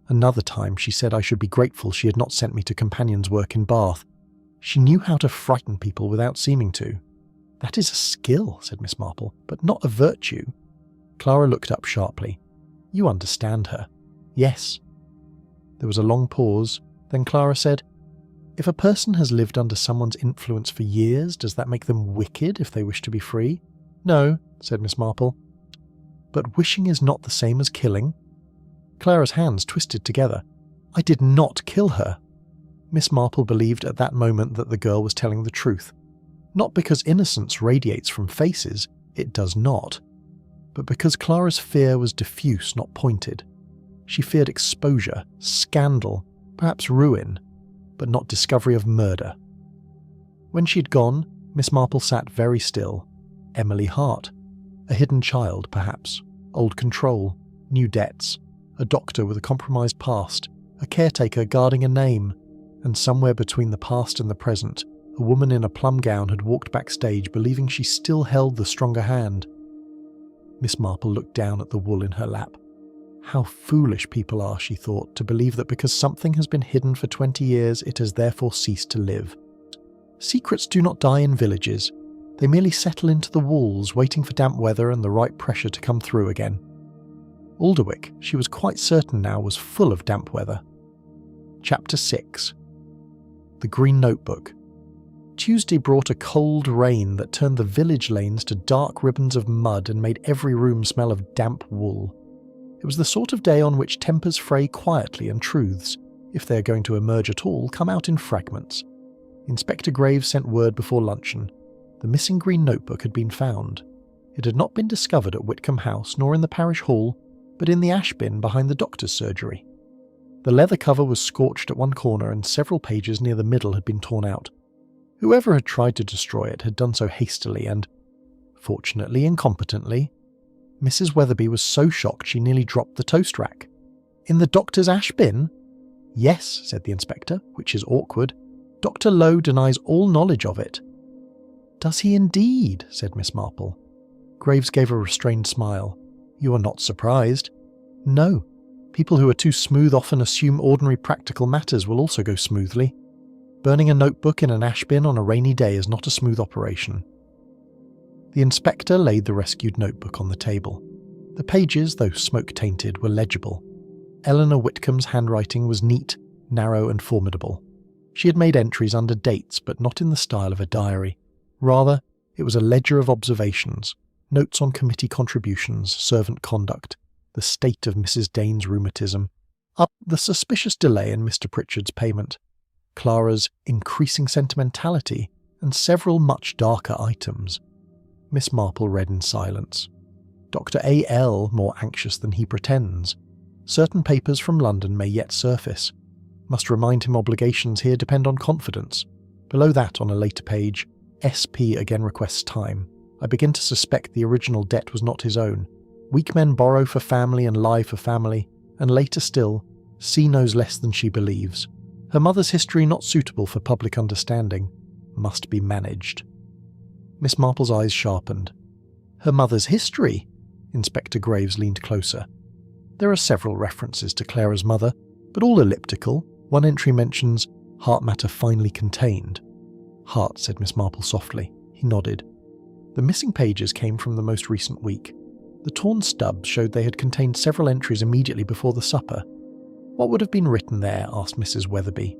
Another time she said I should be grateful she had not sent me to companion's work in Bath. She knew how to frighten people without seeming to." "That is a skill," said Miss Marple, "but not a virtue." Clara looked up sharply. "You understand her." "Yes." There was a long pause, then Clara said, "If a person has lived under someone's influence for years, does that make them wicked if they wish to be free?" "No," said Miss Marple. "But wishing is not the same as killing." Clara's hands twisted together. "I did not kill her." Miss Marple believed at that moment that the girl was telling the truth. Not because innocence radiates from faces, it does not, but because Clara's fear was diffuse, not pointed. She feared exposure, scandal, perhaps ruin, but not discovery of murder. When she'd gone, Miss Marple sat very still. Emily Hart. A hidden child, perhaps. Old control. New debts. A doctor with a compromised past. A caretaker guarding a name. And somewhere between the past and the present, a woman in a plum gown had walked backstage believing she still held the stronger hand. Miss Marple looked down at the wool in her lap. How foolish people are, she thought, to believe that because something has been hidden for 20 years, it has therefore ceased to live. Secrets do not die in villages. They merely settle into the walls, waiting for damp weather and the right pressure to come through again. Alderwick, she was quite certain now, was full of damp weather. Chapter 6. The Green Notebook. Tuesday brought a cold rain that turned the village lanes to dark ribbons of mud and made every room smell of damp wool. It was the sort of day on which tempers fray quietly and truths, if they are going to emerge at all, come out in fragments. Inspector Graves sent word before luncheon. The missing green notebook had been found. It had not been discovered at Whitcomb House nor in the Parish Hall, but in the ash bin behind the doctor's surgery. The leather cover was scorched at one corner and several pages near the middle had been torn out. Whoever had tried to destroy it had done so hastily and, fortunately, incompetently. Mrs. Weatherby was so shocked she nearly dropped the toast rack. "In the doctor's ash bin?" "Yes," said the inspector, "which is awkward. Dr. Lowe denies all knowledge of it." "Does he indeed?" said Miss Marple. Graves gave a restrained smile. "You are not surprised?" "No. People who are too smooth often assume ordinary practical matters will also go smoothly. Burning a notebook in an ash bin on a rainy day is not a smooth operation." The inspector laid the rescued notebook on the table. The pages, though smoke-tainted, were legible. Eleanor Whitcomb's handwriting was neat, narrow and formidable. She had made entries under dates, but not in the style of a diary. Rather, it was a ledger of observations, notes on committee contributions, servant conduct, the state of Mrs. Dane's rheumatism, up the suspicious delay in Mr. Pritchard's payment, Clara's increasing sentimentality, and several much darker items. Miss Marple read in silence. Dr. A.L. more anxious than he pretends. Certain papers from London may yet surface. Must remind him obligations here depend on confidence. Below that, on a later page, S.P. again requests time. I begin to suspect the original debt was not his own. Weak men borrow for family and lie for family, and later still, C knows less than she believes. Her mother's history not suitable for public understanding. Must be managed. Miss Marple's eyes sharpened. Her mother's history? Inspector Graves leaned closer. There are several references to Clara's mother, but all elliptical. One entry mentions heart matter finely contained. Heart, said Miss Marple softly. He nodded. The missing pages came from the most recent week. The torn stubs showed they had contained several entries immediately before the supper. What would have been written there? Asked Mrs. Weatherby.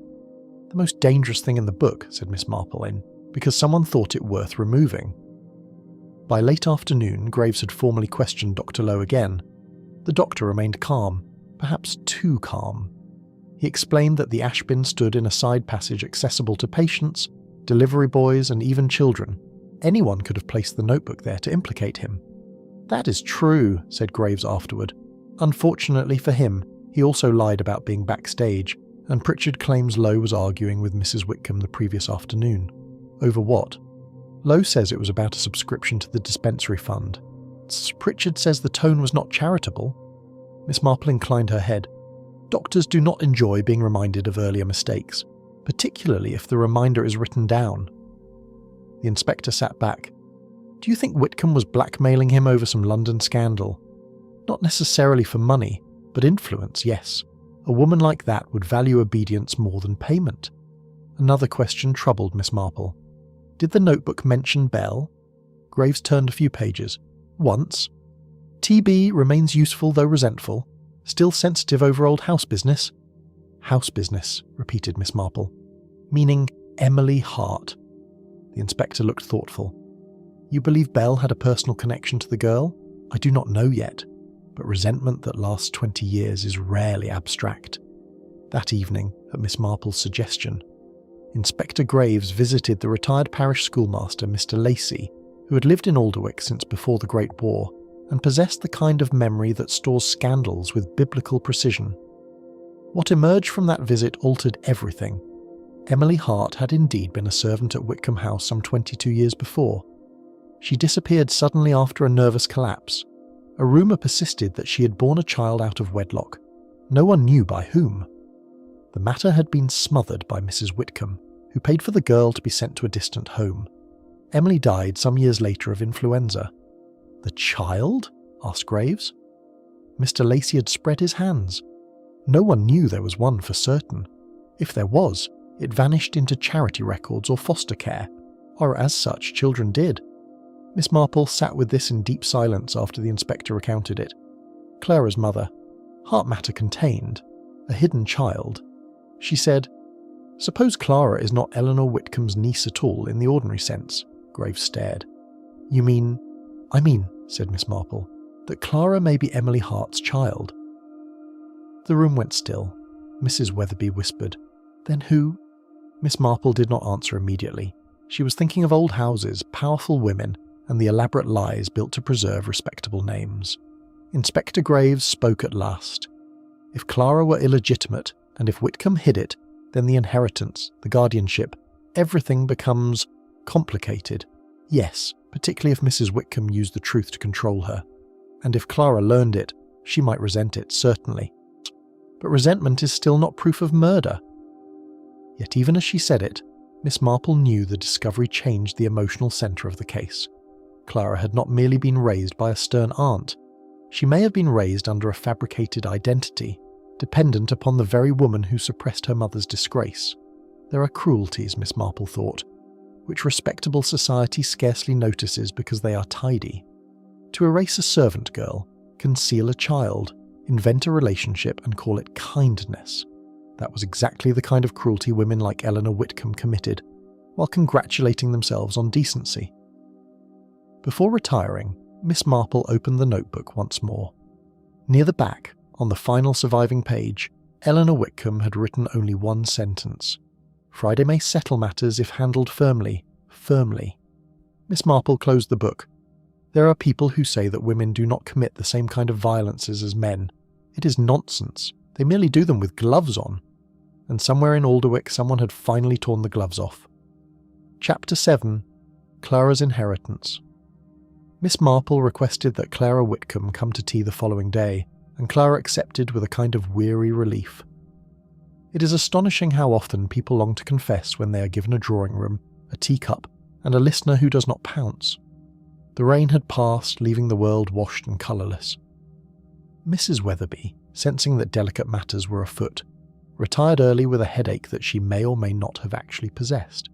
The most dangerous thing in the book, said Miss Marple, because someone thought it worth removing. By late afternoon, Graves had formally questioned Dr. Lowe again. The doctor remained calm, perhaps too calm. He explained that the ash bin stood in a side passage accessible to patients, delivery boys, and even children. Anyone could have placed the notebook there to implicate him. That is true, said Graves afterward. Unfortunately for him, he also lied about being backstage, and Pritchard claims Lowe was arguing with Mrs. Whitcomb the previous afternoon. Over what? Lowe says it was about a subscription to the dispensary fund. Pritchard says the tone was not charitable. Miss Marple inclined her head. Doctors do not enjoy being reminded of earlier mistakes, particularly if the reminder is written down. The inspector sat back. Do you think Whitcomb was blackmailing him over some London scandal? Not necessarily for money, but influence, yes. A woman like that would value obedience more than payment. Another question troubled Miss Marple. Did the notebook mention Bell? Graves turned a few pages. Once. TB remains useful though resentful. Still sensitive over old house business. House business, repeated Miss Marple. Meaning Emily Hart. The inspector looked thoughtful. You believe Bell had a personal connection to the girl? I do not know yet, but resentment that lasts 20 years is rarely abstract. That evening, at Miss Marple's suggestion, Inspector Graves visited the retired parish schoolmaster Mr. Lacey, who had lived in Alderwick since before the Great War, and possessed the kind of memory that stores scandals with biblical precision. What emerged from that visit altered everything. Emily Hart had indeed been a servant at Whitcomb House some 22 years before. She disappeared suddenly after a nervous collapse. A rumour persisted that she had borne a child out of wedlock. No one knew by whom. The matter had been smothered by Mrs. Whitcomb, who paid for the girl to be sent to a distant home. Emily died some years later of influenza. The child? Asked Graves. Mr. Lacey had spread his hands. No one knew there was one for certain. If there was, it vanished into charity records or foster care, or as such children did. Miss Marple sat with this in deep silence after the inspector recounted it. Clara's mother. Heart matter contained. A hidden child. She said, Suppose Clara is not Eleanor Whitcomb's niece at all in the ordinary sense. Graves stared. You mean... I mean, said Miss Marple, that Clara may be Emily Hart's child. The room went still. Mrs. Weatherby whispered, Then who? Miss Marple did not answer immediately. She was thinking of old houses, powerful women, and the elaborate lies built to preserve respectable names. Inspector Graves spoke at last. If Clara were illegitimate, and if Whitcomb hid it, then the inheritance, the guardianship, everything becomes complicated. Yes, particularly if Mrs. Whitcomb used the truth to control her. and if Clara learned it, she might resent it, certainly. But resentment is still not proof of murder. Yet even as she said it, Miss Marple knew the discovery changed the emotional centre of the case. Clara had not merely been raised by a stern aunt. She may have been raised under a fabricated identity, dependent upon the very woman who suppressed her mother's disgrace. There are cruelties, Miss Marple thought, which respectable society scarcely notices because they are tidy. To erase a servant girl, conceal a child, invent a relationship and call it kindness. That was exactly the kind of cruelty women like Eleanor Whitcomb committed, while congratulating themselves on decency. Before retiring, Miss Marple opened the notebook once more. Near the back, on the final surviving page, Eleanor Whitcomb had written only one sentence. Friday may settle matters if handled firmly, firmly. Miss Marple closed the book. There are people who say that women do not commit the same kind of violences as men. It is nonsense. They merely do them with gloves on. And somewhere in Alderwick someone had finally torn the gloves off. Chapter 7. Clara's Inheritance. Miss Marple requested that Clara Whitcomb come to tea the following day, and Clara accepted with a kind of weary relief. It is astonishing how often people long to confess when they are given a drawing room, a teacup, and a listener who does not pounce. The rain had passed, leaving the world washed and colourless. Mrs. Weatherby, sensing that delicate matters were afoot, retired early with a headache that she may or may not have actually possessed.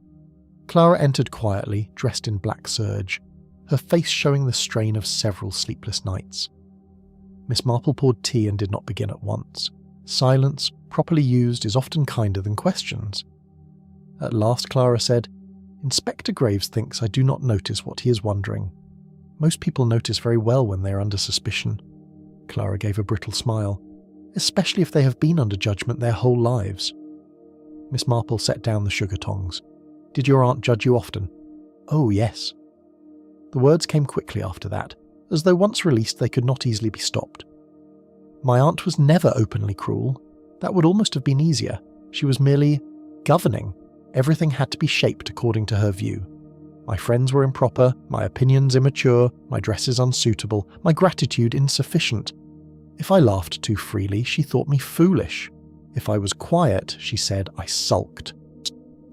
Clara entered quietly, dressed in black serge, her face showing the strain of several sleepless nights. Miss Marple poured tea and did not begin at once. Silence, properly used, is often kinder than questions. At last Clara said, "Inspector Graves thinks I do not notice what he is wondering. Most people notice very well when they are under suspicion." Clara gave a brittle smile. "Especially if they have been under judgment their whole lives." Miss Marple set down the sugar tongs. "Did your aunt judge you often?" "Oh, yes." The words came quickly after that, as though once released they could not easily be stopped. "My aunt was never openly cruel. That would almost have been easier. She was merely governing. Everything had to be shaped according to her view. My friends were improper, my opinions immature, my dresses unsuitable, my gratitude insufficient. If I laughed too freely, she thought me foolish. If I was quiet, she said, I sulked.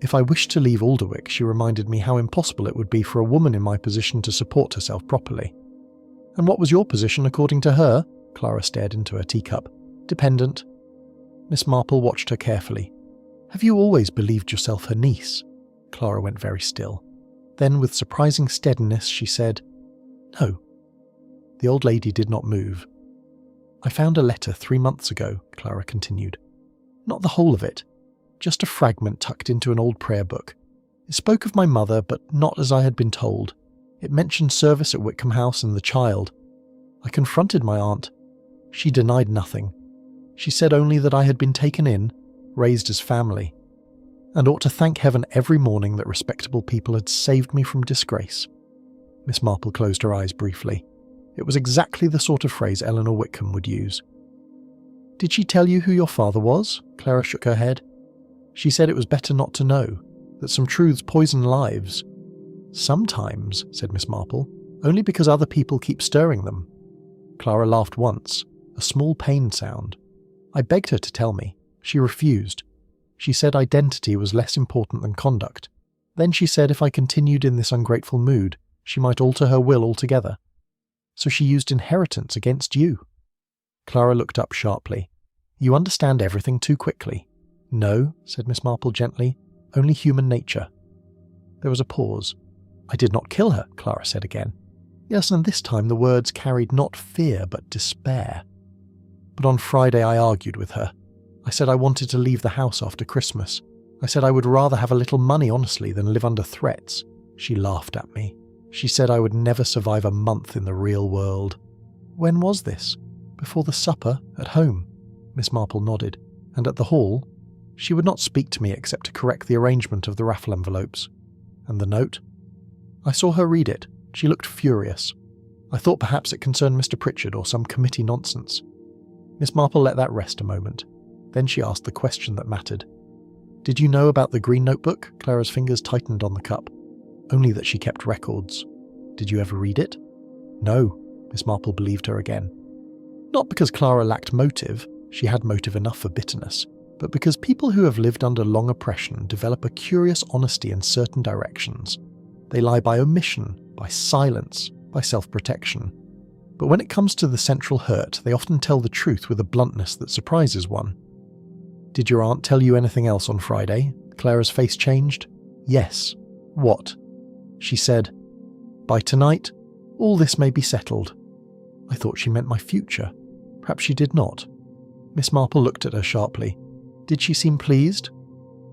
If I wished to leave Alderwick, she reminded me how impossible it would be for a woman in my position to support herself properly." "And what was your position according to her?" Clara stared into her teacup. "Dependent." Miss Marple watched her carefully. "Have you always believed yourself her niece?" Clara went very still. Then, with surprising steadiness, she said, "No." The old lady did not move. "I found a letter 3 months ago," Clara continued. "Not the whole of it. Just a fragment tucked into an old prayer book. It spoke of my mother, but not as I had been told. It mentioned service at Whitcomb House and the child. I confronted my aunt. She denied nothing. She said only that I had been taken in, raised as family, and ought to thank heaven every morning that respectable people had saved me from disgrace." Miss Marple closed her eyes briefly. It was exactly the sort of phrase Eleanor Whitcomb would use. "Did she tell you who your father was?" Clara shook her head. "She said it was better not to know, that some truths poison lives." "Sometimes," said Miss Marple, "only because other people keep stirring them." Clara laughed once, a small pained sound. "I begged her to tell me. She refused. She said identity was less important than conduct. Then she said if I continued in this ungrateful mood, she might alter her will altogether. So she used inheritance against you." Clara looked up sharply. "You understand everything too quickly." "No," said Miss Marple gently, "only human nature." There was a pause. "I did not kill her," Clara said again. Yes, and this time the words carried not fear but despair. "But on Friday I argued with her. I said I wanted to leave the house after Christmas. I said I would rather have a little money honestly than live under threats. She laughed at me. She said I would never survive a month in the real world." "When was this?" "Before the supper, at home." Miss Marple nodded. "And at the hall?" "She would not speak to me except to correct the arrangement of the raffle envelopes." "And the note?" "I saw her read it. She looked furious. I thought perhaps it concerned Mr. Pritchard or some committee nonsense." Miss Marple let that rest a moment. Then she asked the question that mattered. "Did you know about the green notebook?" Clara's fingers tightened on the cup. "Only that she kept records." "Did you ever read it?" "No." Miss Marple believed her again. Not because Clara lacked motive, she had motive enough for bitterness, but because people who have lived under long oppression develop a curious honesty in certain directions. They lie by omission, by silence, by self-protection. But when it comes to the central hurt, they often tell the truth with a bluntness that surprises one. "Did your aunt tell you anything else on Friday?" Clara's face changed. "Yes." "What?" She said, "By tonight, all this may be settled." I thought she meant my future. Perhaps she did not. Miss Marple looked at her sharply. "Did she seem pleased?"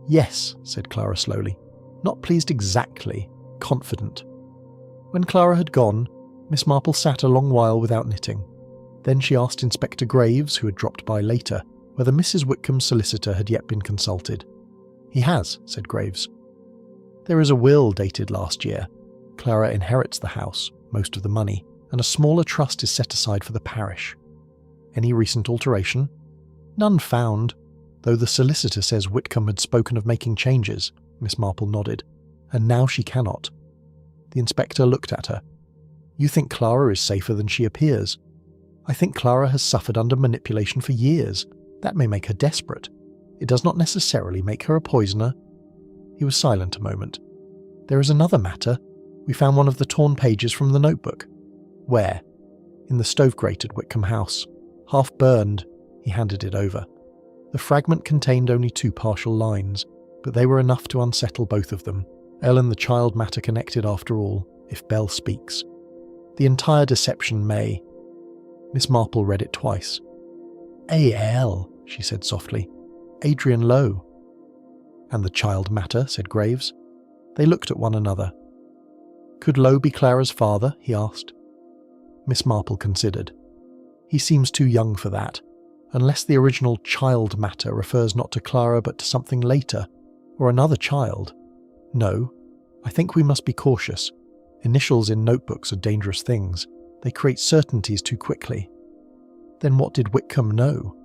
"Yes," said Clara slowly. "Not pleased exactly, confident." When Clara had gone, Miss Marple sat a long while without knitting. Then she asked Inspector Graves, who had dropped by later, whether Mrs. Whitcomb's solicitor had yet been consulted. "He has," said Graves. "There is a will dated last year. Clara inherits the house, most of the money, and a smaller trust is set aside for the parish. Any recent alteration?" "None found, though the solicitor says Whitcomb had spoken of making changes," Miss Marple nodded, "and now she cannot." The inspector looked at her. "You think Clara is safer than she appears. I think Clara has suffered under manipulation for years. That may make her desperate. It does not necessarily make her a poisoner." He was silent a moment. "There is another matter. We found one of the torn pages from the notebook." "Where?" "In the stove grate at Whitcomb House. Half burned." He handed it over. The fragment contained only 2 partial lines, but they were enough to unsettle both of them. Ellen the child matter connected after all, if Belle speaks. The entire deception may. Miss Marple read it twice. "A.L.," she said softly. "Adrian Lowe." "And the child matter," said Graves. They looked at one another. "Could Lowe be Clara's father?" he asked. Miss Marple considered. "He seems too young for that, unless the original child matter refers not to Clara but to something later, or another child. No, I think we must be cautious. Initials in notebooks are dangerous things. They create certainties too quickly." "Then what did Whitcomb know?"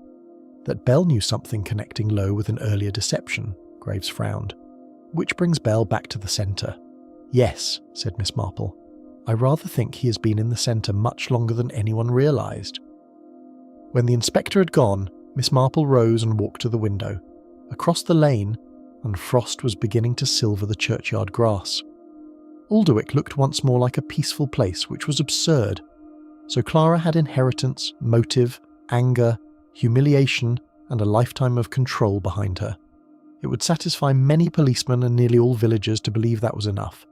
"That Belle knew something connecting Lowe with an earlier deception," Graves frowned. "Which brings Belle back to the centre." "Yes," said Miss Marple. "I rather think he has been in the centre much longer than anyone realised." When the inspector had gone, Miss Marple rose and walked to the window. Across the lane, and frost was beginning to silver the churchyard grass. Alderwick looked once more like a peaceful place, which was absurd. So Clara had inheritance, motive, anger, humiliation, and a lifetime of control behind her. It would satisfy many policemen and nearly all villagers to believe that was enough.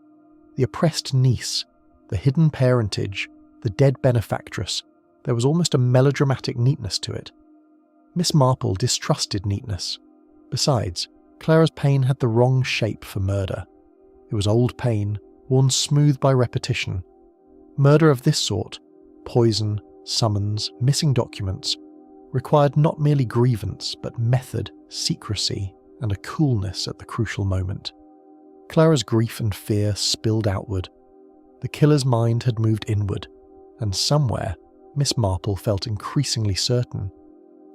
The oppressed niece, the hidden parentage, the dead benefactress, there was almost a melodramatic neatness to it. Miss Marple distrusted neatness. Besides, Clara's pain had the wrong shape for murder. It was old pain, worn smooth by repetition. Murder of this sort, poison, summons, missing documents, required not merely grievance, but method, secrecy, and a coolness at the crucial moment. Clara's grief and fear spilled outward. The killer's mind had moved inward, and somewhere, Miss Marple felt increasingly certain,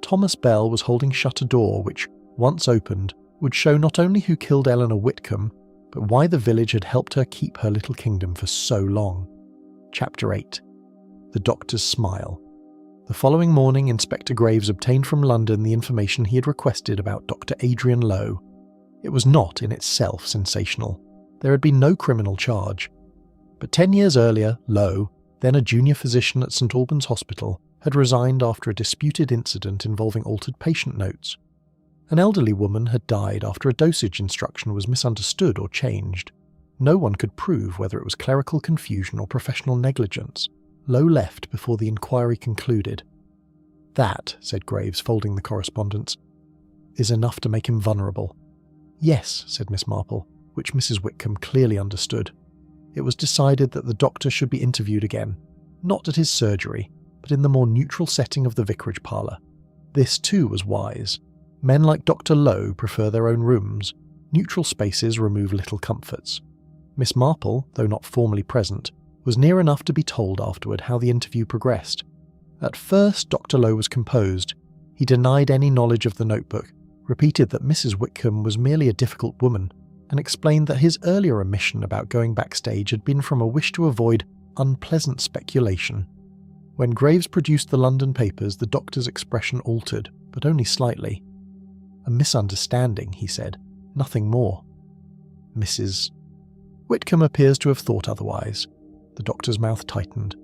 Thomas Bell was holding shut a door which, once opened, would show not only who killed Eleanor Whitcomb, but why the village had helped her keep her little kingdom for so long. Chapter 8. The Doctor's Smile. The following morning, Inspector Graves obtained from London the information he had requested about Dr. Adrian Lowe. It was not in itself sensational. There had been no criminal charge. But 10 years earlier, Lowe, then a junior physician at St Albans Hospital, had resigned after a disputed incident involving altered patient notes. An elderly woman had died after a dosage instruction was misunderstood or changed. No one could prove whether it was clerical confusion or professional negligence. Lowe left before the inquiry concluded. "That," said Graves, folding the correspondence, "is enough to make him vulnerable." "Yes," said Miss Marple, which Mrs. Whitcomb clearly understood. It was decided that the doctor should be interviewed again, not at his surgery, but in the more neutral setting of the vicarage parlour. This too was wise. Men like Dr. Lowe prefer their own rooms. Neutral spaces remove little comforts. Miss Marple, though not formally present, was near enough to be told afterward how the interview progressed. At first, Dr. Lowe was composed. He denied any knowledge of the notebook, repeated that Mrs. Whitcomb was merely a difficult woman, and explained that his earlier omission about going backstage had been from a wish to avoid unpleasant speculation. When Graves produced the London papers, the doctor's expression altered, but only slightly. "A misunderstanding," he said. "Nothing more." "Mrs. Whitcomb appears to have thought otherwise." The doctor's mouth tightened.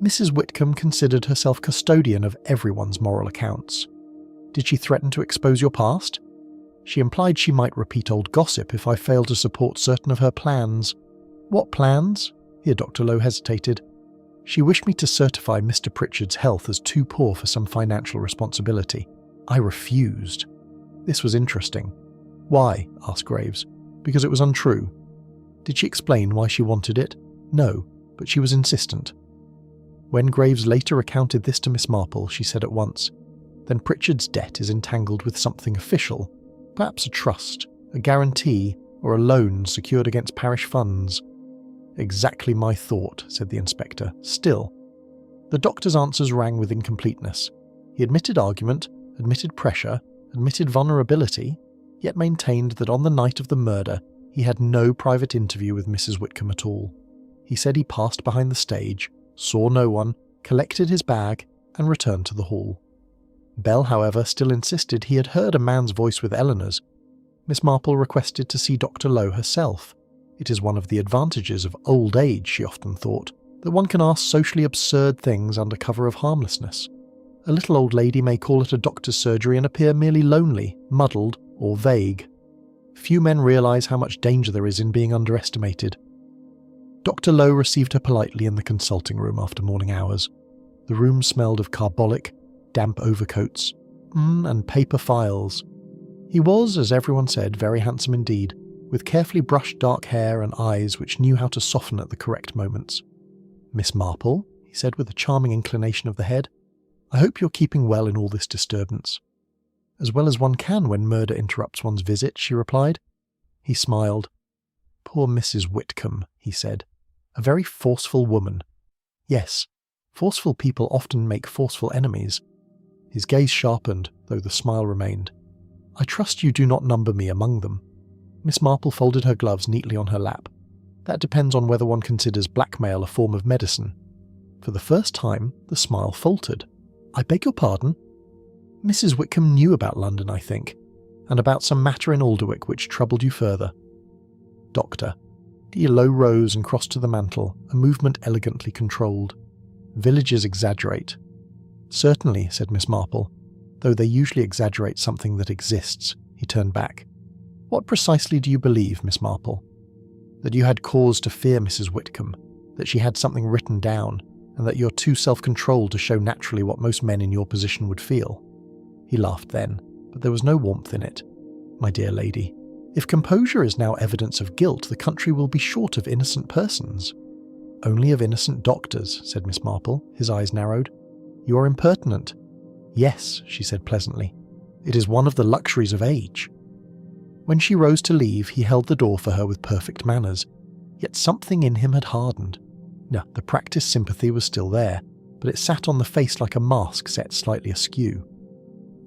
"Mrs. Whitcomb considered herself custodian of everyone's moral accounts." "Did she threaten to expose your past?" "She implied she might repeat old gossip if I failed to support certain of her plans." "What plans?" Here Dr. Lowe hesitated. "She wished me to certify Mr. Pritchard's health as too poor for some financial responsibility. I refused." This was interesting. "Why?" asked Graves. "Because it was untrue." "Did she explain why she wanted it?" "No, but she was insistent." When Graves later recounted this to Miss Marple, she said at once, "Then Pritchard's debt is entangled with something official, perhaps a trust, a guarantee, or a loan secured against parish funds." "Exactly my thought," said the inspector. "Still." The doctor's answers rang with incompleteness. He admitted argument, admitted pressure, admitted vulnerability, yet maintained that on the night of the murder he had no private interview with Mrs. Whitcomb at all. He said he passed behind the stage, saw no one, collected his bag, and returned to the hall. Bell, however, still insisted he had heard a man's voice with Eleanor's. Miss Marple requested to see Dr. Lowe herself. It is one of the advantages of old age, she often thought, that one can ask socially absurd things under cover of harmlessness. A little old lady may call it a doctor's surgery and appear merely lonely, muddled, or vague. Few men realise how much danger there is in being underestimated. Dr. Lowe received her politely in the consulting room after morning hours. The room smelled of carbolic, damp overcoats, and paper files. He was, as everyone said, very handsome indeed, with carefully brushed dark hair and eyes which knew how to soften at the correct moments. "Miss Marple," he said with a charming inclination of the head, "I hope you're keeping well in all this disturbance." "As well as one can when murder interrupts one's visit," she replied. He smiled. "Poor Mrs. Whitcomb," he said. "A very forceful woman." "Yes, forceful people often make forceful enemies." His gaze sharpened, though the smile remained. "I trust you do not number me among them." Miss Marple folded her gloves neatly on her lap. "That depends on whether one considers blackmail a form of medicine." For the first time, the smile faltered. "I beg your pardon?" "Mrs. Whitcomb knew about London, I think, and about some matter in Alderwick which troubled you further." "Doctor." He low rose and crossed to the mantel, a movement elegantly controlled. "Villagers exaggerate." "Certainly," said Miss Marple, "though they usually exaggerate something that exists." He turned back. "What precisely do you believe, Miss Marple?" "That you had cause to fear Mrs. Whitcomb, that she had something written down, and that you're too self-controlled to show naturally what most men in your position would feel." He laughed then, but there was no warmth in it. "My dear lady, if composure is now evidence of guilt, the country will be short of innocent persons." "Only of innocent doctors," said Miss Marple, his eyes narrowed. "You are impertinent." "Yes," she said pleasantly. "It is one of the luxuries of age." When she rose to leave, he held the door for her with perfect manners, yet something in him had hardened. No, the practiced sympathy was still there, but it sat on the face like a mask set slightly askew.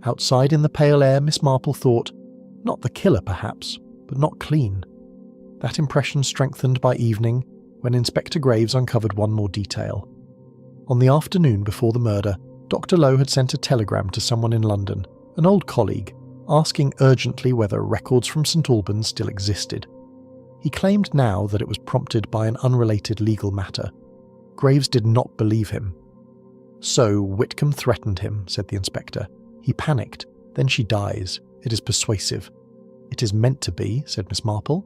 Outside in the pale air, Miss Marple thought, not the killer perhaps, but not clean. That impression strengthened by evening, when Inspector Graves uncovered one more detail. On the afternoon before the murder, Dr. Lowe had sent a telegram to someone in London, an old colleague, asking urgently whether records from St. Albans still existed. He claimed now that it was prompted by an unrelated legal matter. Graves did not believe him. "So Whitcomb threatened him," said the inspector. "He panicked. Then she dies. It is persuasive." "It is meant to be," said Miss Marple.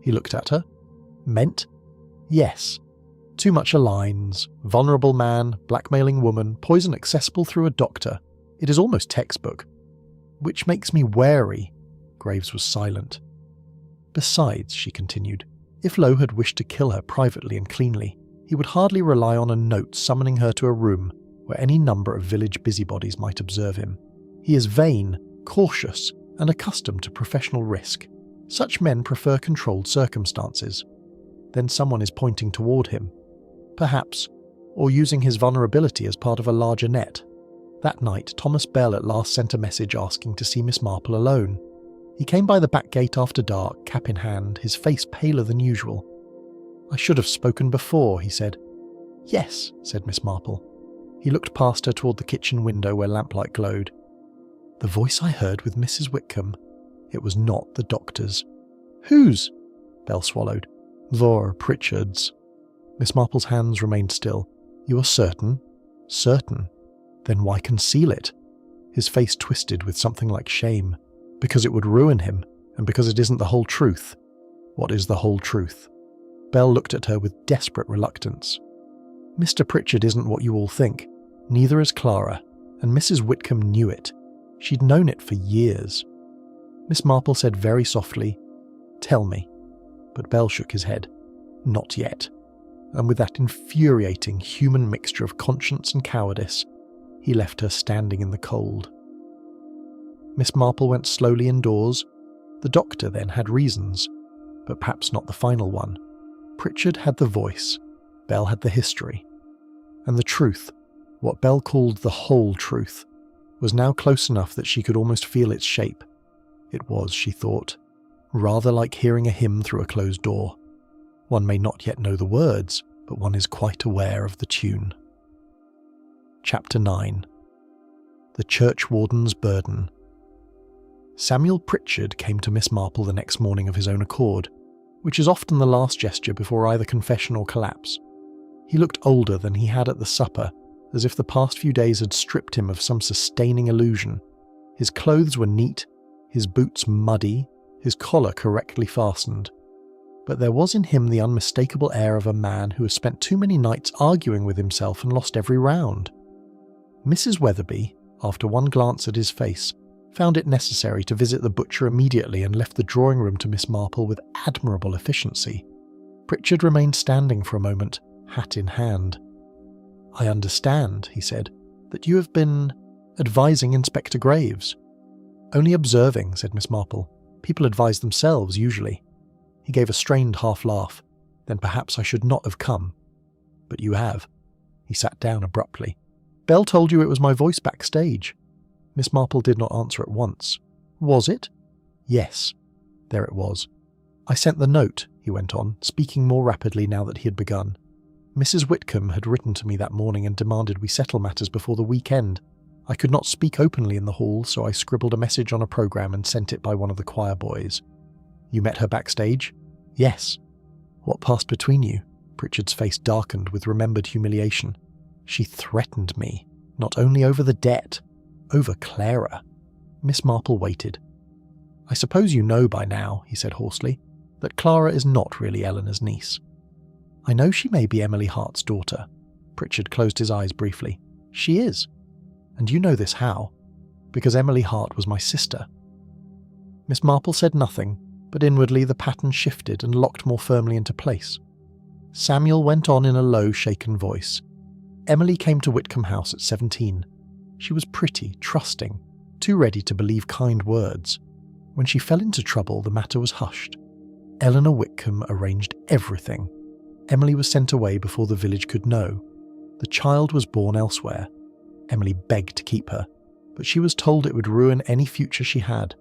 He looked at her. "Meant?" "Yes. Too much aligns. Vulnerable man, blackmailing woman, poison accessible through a doctor. It is almost textbook." "Which makes me wary." Graves was silent. "Besides," she continued, "if Lowe had wished to kill her privately and cleanly, he would hardly rely on a note summoning her to a room where any number of village busybodies might observe him. He is vain, cautious, and accustomed to professional risk. Such men prefer controlled circumstances. Then someone is pointing toward him. Perhaps, or using his vulnerability as part of a larger net. That night, Thomas Bell at last sent a message asking to see Miss Marple alone. He came by the back gate after dark, cap in hand, his face paler than usual. "I should have spoken before," he said. "Yes," said Miss Marple. He looked past her toward the kitchen window where lamplight glowed. The voice I heard with Mrs. Whitcomb. It was not the doctor's. Whose? Bell swallowed. Pritchard's. Miss Marple's hands remained still. You are certain? Certain. Then why conceal it? His face twisted with something like shame. Because it would ruin him, and because it isn't the whole truth. What is the whole truth? Bell looked at her with desperate reluctance. Mr. Pritchard isn't what you all think. Neither is Clara, and Mrs. Whitcomb knew it. She'd known it for years. Miss Marple said very softly, Tell me. But Bell shook his head. Not yet. And with that infuriating human mixture of conscience and cowardice, he left her standing in the cold. Miss Marple went slowly indoors. The doctor then had reasons, but perhaps not the final one. Pritchard had the voice. Bell had the history. And the truth, what Bell called the whole truth, was now close enough that she could almost feel its shape. It was, she thought, rather like hearing a hymn through a closed door. One may not yet know the words, but one is quite aware of the tune. Chapter 9. The Churchwarden's Burden. Samuel Pritchard came to Miss Marple the next morning of his own accord, which is often the last gesture before either confession or collapse. He looked older than he had at the supper, as if the past few days had stripped him of some sustaining illusion. His clothes were neat, his boots muddy, his collar correctly fastened. But there was in him the unmistakable air of a man who has spent too many nights arguing with himself and lost every round. Mrs. Weatherby, after one glance at his face, found it necessary to visit the butcher immediately and left the drawing room to Miss Marple with admirable efficiency. Pritchard remained standing for a moment, hat in hand. I understand, he said, that you have been advising Inspector Graves. Only observing, said Miss Marple. People advise themselves, usually. He gave a strained half-laugh. Then perhaps I should not have come. But you have. He sat down abruptly. Bell told you it was my voice backstage. Miss Marple did not answer at once. Was it? Yes. There it was. I sent the note, he went on, speaking more rapidly now that he had begun. Mrs. Whitcomb had written to me that morning and demanded we settle matters before the weekend. I could not speak openly in the hall, so I scribbled a message on a programme and sent it by one of the choir boys. You met her backstage? Yes. What passed between you? Pritchard's face darkened with remembered humiliation. She threatened me, not only over the debt, over Clara. Miss Marple waited. I suppose you know by now, he said hoarsely, that Clara is not really Eleanor's niece. I know she may be Emily Hart's daughter. Pritchard closed his eyes briefly. She is. And you know this how? Because Emily Hart was my sister. Miss Marple said nothing, but inwardly the pattern shifted and locked more firmly into place. Samuel went on in a low, shaken voice. Emily came to Whitcomb House at 17. She was pretty, trusting, too ready to believe kind words. When she fell into trouble, the matter was hushed. Eleanor Whitcomb arranged everything. Emily was sent away before the village could know. The child was born elsewhere. Emily begged to keep her, but she was told it would ruin any future she had.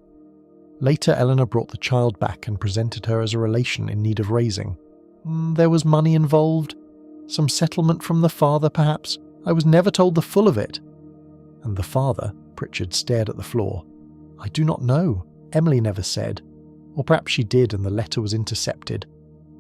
Later, Eleanor brought the child back and presented her as a relation in need of raising. There was money involved. Some settlement from the father, perhaps. I was never told the full of it. And the father, Pritchard stared at the floor. I do not know. Emily never said. Or perhaps she did and the letter was intercepted.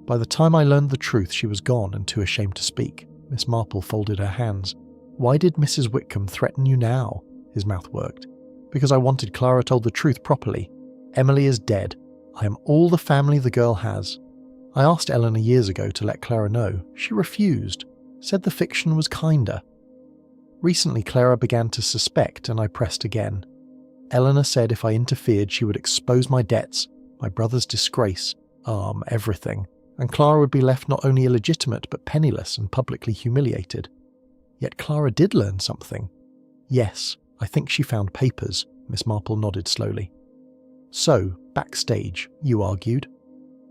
By the time I learned the truth, she was gone and too ashamed to speak. Miss Marple folded her hands. Why did Mrs. Whitcomb threaten you now? His mouth worked. Because I wanted Clara told the truth properly. Emily is dead. I am all the family the girl has. I asked Eleanor years ago to let Clara know. She refused. Said the fiction was kinder. Recently Clara began to suspect and I pressed again. Eleanor said if I interfered she would expose my debts, my brother's disgrace, everything. And Clara would be left not only illegitimate but penniless and publicly humiliated. Yet Clara did learn something. Yes, I think she found papers, Miss Marple nodded slowly. So, backstage, you argued.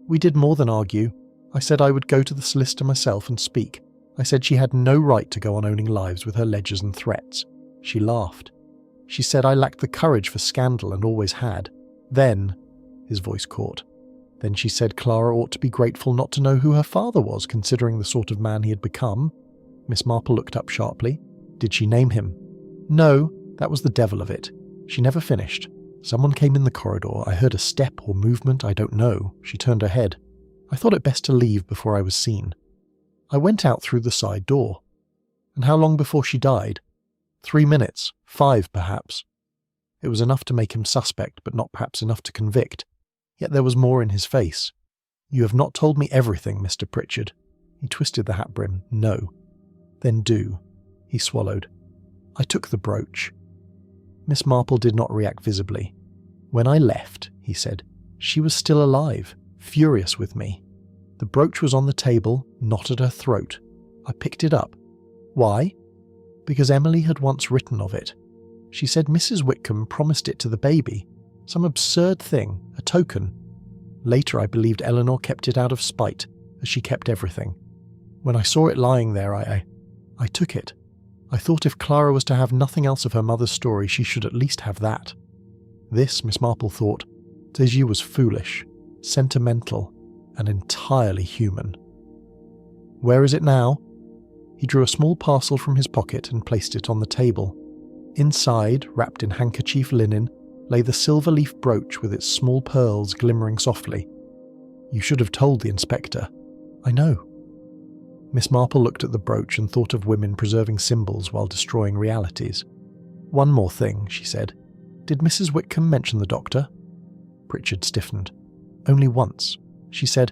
We did more than argue. I said I would go to the solicitor myself and speak. I said she had no right to go on owning lives with her ledgers and threats. She laughed. She said I lacked the courage for scandal and always had. Then, his voice caught. Then she said Clara ought to be grateful not to know who her father was, considering the sort of man he had become. Miss Marple looked up sharply. Did she name him? No, that was the devil of it. She never finished. Someone came in the corridor. I heard a step or movement, I don't know. She turned her head. I thought it best to leave before I was seen. I went out through the side door. And how long before she died? 3 minutes, 5 perhaps. It was enough to make him suspect, but not perhaps enough to convict. Yet there was more in his face. You have not told me everything, Mr. Pritchard. He twisted the hat brim. No. Then do. He swallowed. I took the brooch. Miss Marple did not react visibly. When I left, he said, she was still alive, furious with me. The brooch was on the table, not at her throat. I picked it up. Why? Because Emily had once written of it. She said Mrs. Whitcomb promised it to the baby. Some absurd thing, a token. Later I believed Eleanor kept it out of spite, as she kept everything. When I saw it lying there, I took it. I thought if Clara was to have nothing else of her mother's story, she should at least have that. This, Miss Marple thought, says you was foolish, sentimental, and entirely human. Where is it now? He drew a small parcel from his pocket and placed it on the table. Inside, wrapped in handkerchief linen, lay the silver leaf brooch with its small pearls glimmering softly. You should have told the inspector. I know. Miss Marple looked at the brooch and thought of women preserving symbols while destroying realities. One more thing, she said. Did Mrs. Whitcomb mention the doctor? Pritchard stiffened. Only once. She said,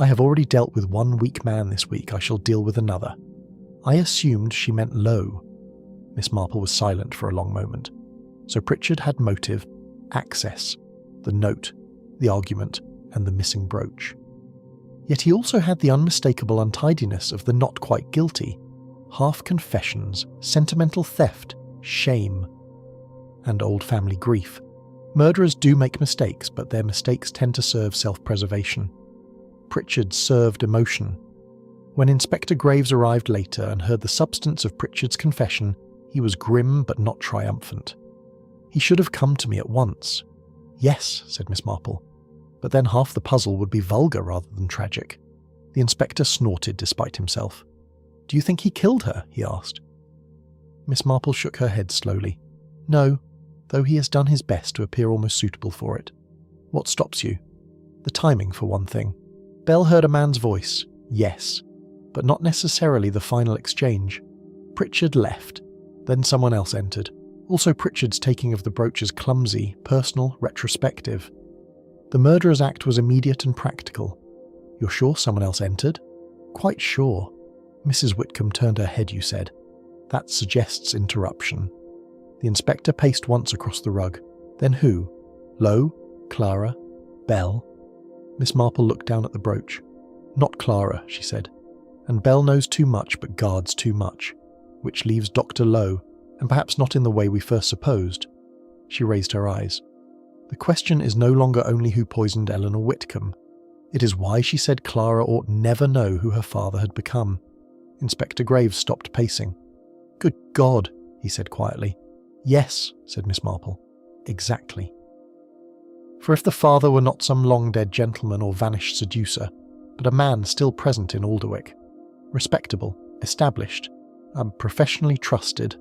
I have already dealt with one weak man this week, I shall deal with another. I assumed she meant Lowe. Miss Marple was silent for a long moment. So Pritchard had motive, access, the note, the argument, and the missing brooch. Yet he also had the unmistakable untidiness of the not quite guilty, half confessions, sentimental theft, shame, and old family grief. Murderers do make mistakes, but their mistakes tend to serve self-preservation. Pritchard served emotion. When Inspector Graves arrived later and heard the substance of Pritchard's confession, he was grim but not triumphant. He should have come to me at once. Yes, said Miss Marple. But then half the puzzle would be vulgar rather than tragic. The inspector snorted despite himself. Do you think he killed her? He asked. Miss Marple shook her head slowly. No, though he has done his best to appear almost suitable for it. What stops you? The timing, for one thing. Bell heard a man's voice, yes, but not necessarily the final exchange. Pritchard left. Then someone else entered. Also Pritchard's taking of the brooch is clumsy, personal, retrospective. The murderer's act was immediate and practical. You're sure someone else entered? Quite sure. Mrs. Whitcomb turned her head, you said. That suggests interruption. The inspector paced once across the rug. Then who? Lowe? Clara? Bell? Miss Marple looked down at the brooch. Not Clara, she said. And Bell knows too much but guards too much, which leaves Dr. Lowe, and perhaps not in the way we first supposed. She raised her eyes. The question is no longer only who poisoned Eleanor Whitcomb. It is why she said Clara ought never know who her father had become. Inspector Graves stopped pacing. Good God, he said quietly. Yes, said Miss Marple. Exactly. For if the father were not some long-dead gentleman or vanished seducer, but a man still present in Alderwick, respectable, established, professionally trusted,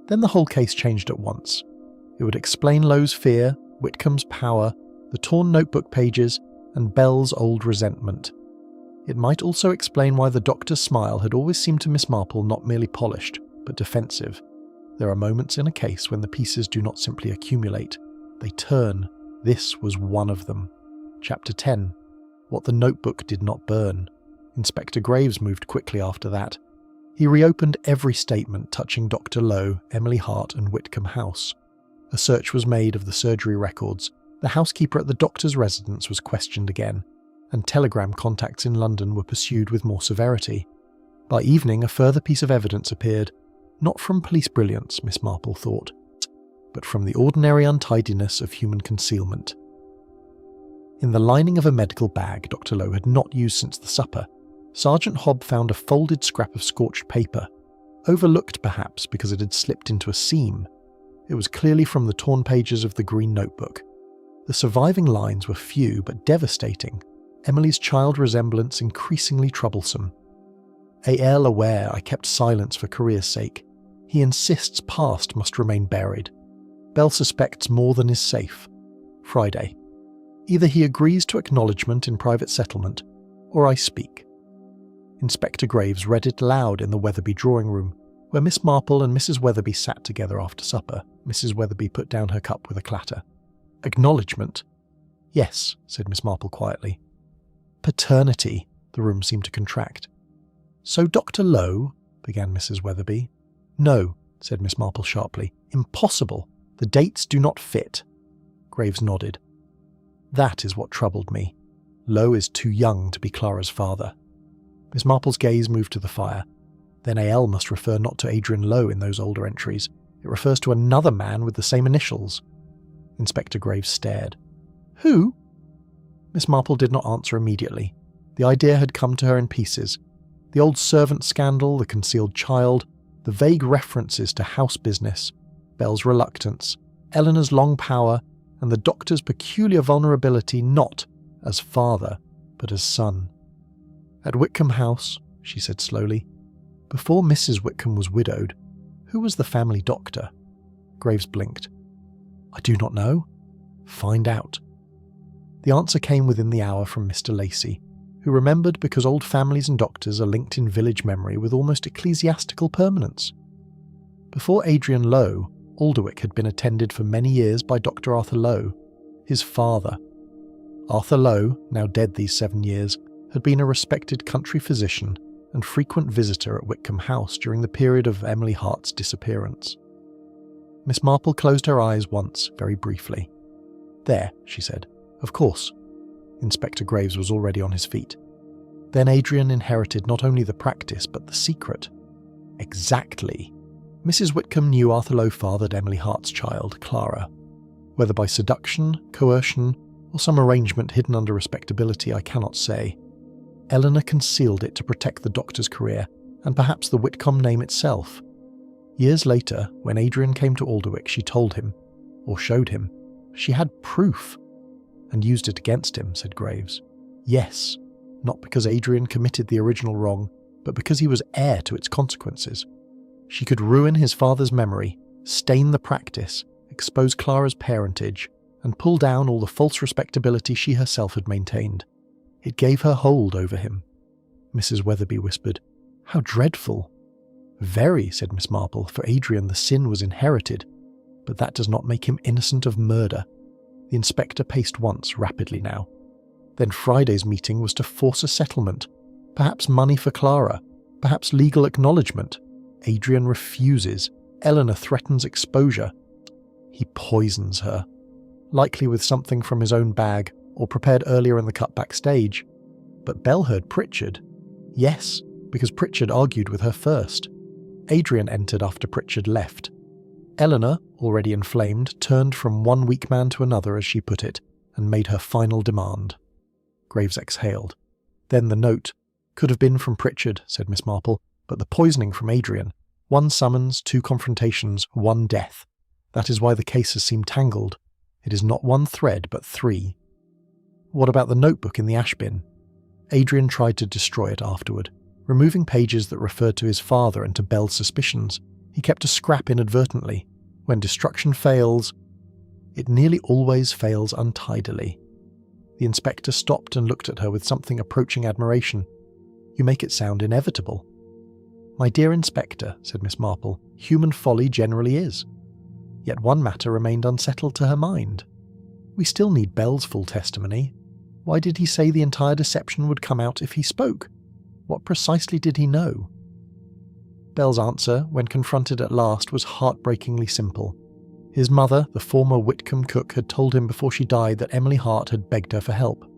then the whole case changed at once. It would explain Lowe's fear, Whitcomb's power, the torn notebook pages, and Bell's old resentment. It might also explain why the doctor's smile had always seemed to Miss Marple not merely polished, but defensive. There are moments in a case when the pieces do not simply accumulate, they turn. This was one of them. Chapter 10. What the notebook did not burn. Inspector Graves moved quickly after that. He reopened every statement touching Dr. Lowe, Emily Hart and Whitcomb House. A search was made of the surgery records, the housekeeper at the doctor's residence was questioned again, and telegram contacts in London were pursued with more severity. By evening, a further piece of evidence appeared, not from police brilliance, Miss Marple thought, but from the ordinary untidiness of human concealment. In the lining of a medical bag Dr. Lowe had not used since the supper, Sergeant Hobb found a folded scrap of scorched paper, overlooked perhaps because it had slipped into a seam. It was clearly from the torn pages of the green notebook. The surviving lines were few but devastating, Emily's child resemblance increasingly troublesome. AL aware I kept silence for career's sake. He insists past must remain buried. Bell suspects more than is safe. Friday. Either he agrees to acknowledgement in private settlement, or I speak. Inspector Graves read it loud in the Weatherby drawing room, where Miss Marple and Mrs. Weatherby sat together after supper. Mrs. Weatherby put down her cup with a clatter. Acknowledgement? Yes, said Miss Marple quietly. Paternity, the room seemed to contract. So Dr. Lowe, began Mrs. Weatherby. No, said Miss Marple sharply. Impossible. The dates do not fit. Graves nodded. That is what troubled me. Lowe is too young to be Clara's father. Miss Marple's gaze moved to the fire. Then AL must refer not to Adrian Lowe in those older entries. It refers to another man with the same initials. Inspector Graves stared. Who? Miss Marple did not answer immediately. The idea had come to her in pieces. The old servant scandal, the concealed child, the vague references to house business, Bell's reluctance, Eleanor's long power, and the doctor's peculiar vulnerability not as father, but as son. At Whitcomb House, she said slowly, before Mrs. Whitcomb was widowed, who was the family doctor? Graves blinked. I do not know. Find out. The answer came within the hour from Mr. Lacey, who remembered because old families and doctors are linked in village memory with almost ecclesiastical permanence. Before Adrian Lowe, Alderwick had been attended for many years by Dr. Arthur Lowe, his father. Arthur Lowe, now dead these 7 years, had been a respected country physician and frequent visitor at Whitcomb House during the period of Emily Hart's disappearance. Miss Marple closed her eyes once, very briefly. There, she said. Of course. Inspector Graves was already on his feet. Then Adrian inherited not only the practice, but the secret. Exactly. Mrs. Whitcomb knew Arthur Lowe fathered Emily Hart's child, Clara. Whether by seduction, coercion, or some arrangement hidden under respectability, I cannot say. Eleanor concealed it to protect the doctor's career, and perhaps the Whitcomb name itself. Years later, when Adrian came to Alderwick, she told him, or showed him, she had proof. And used it against him, said Graves. Yes, not because Adrian committed the original wrong, but because he was heir to its consequences. She could ruin his father's memory, stain the practice, expose Clara's parentage, and pull down all the false respectability she herself had maintained. It gave her hold over him. Mrs. Weatherby whispered, How dreadful! Very, said Miss Marple, for Adrian the sin was inherited, but that does not make him innocent of murder. The inspector paced once, rapidly now. Then Friday's meeting was to force a settlement, perhaps money for Clara, perhaps legal acknowledgement. Adrian refuses. Eleanor threatens exposure. He poisons her, likely with something from his own bag or prepared earlier in the cut backstage. But Bell heard Pritchard. Yes, because Pritchard argued with her first. Adrian entered after Pritchard left. Eleanor, already inflamed, turned from one weak man to another, as she put it, and made her final demand. Graves exhaled. Then the note. Could have been from Pritchard, said Miss Marple, but the poisoning from Adrian. 1 summons, 2 confrontations, 1 death. That is why the cases seem tangled. It is not 1 thread, but 3. What about the notebook in the ash bin? Adrian tried to destroy it afterward, removing pages that referred to his father and to Bell's suspicions. He kept a scrap inadvertently. When destruction fails, it nearly always fails untidily. The inspector stopped and looked at her with something approaching admiration. You make it sound inevitable. My dear inspector, said Miss Marple, human folly generally is. Yet one matter remained unsettled to her mind. We still need Bell's full testimony. Why did he say the entire deception would come out if he spoke? What precisely did he know? Bell's answer, when confronted at last, was heartbreakingly simple. His mother, the former Whitcomb cook, had told him before she died that Emily Hart had begged her for help.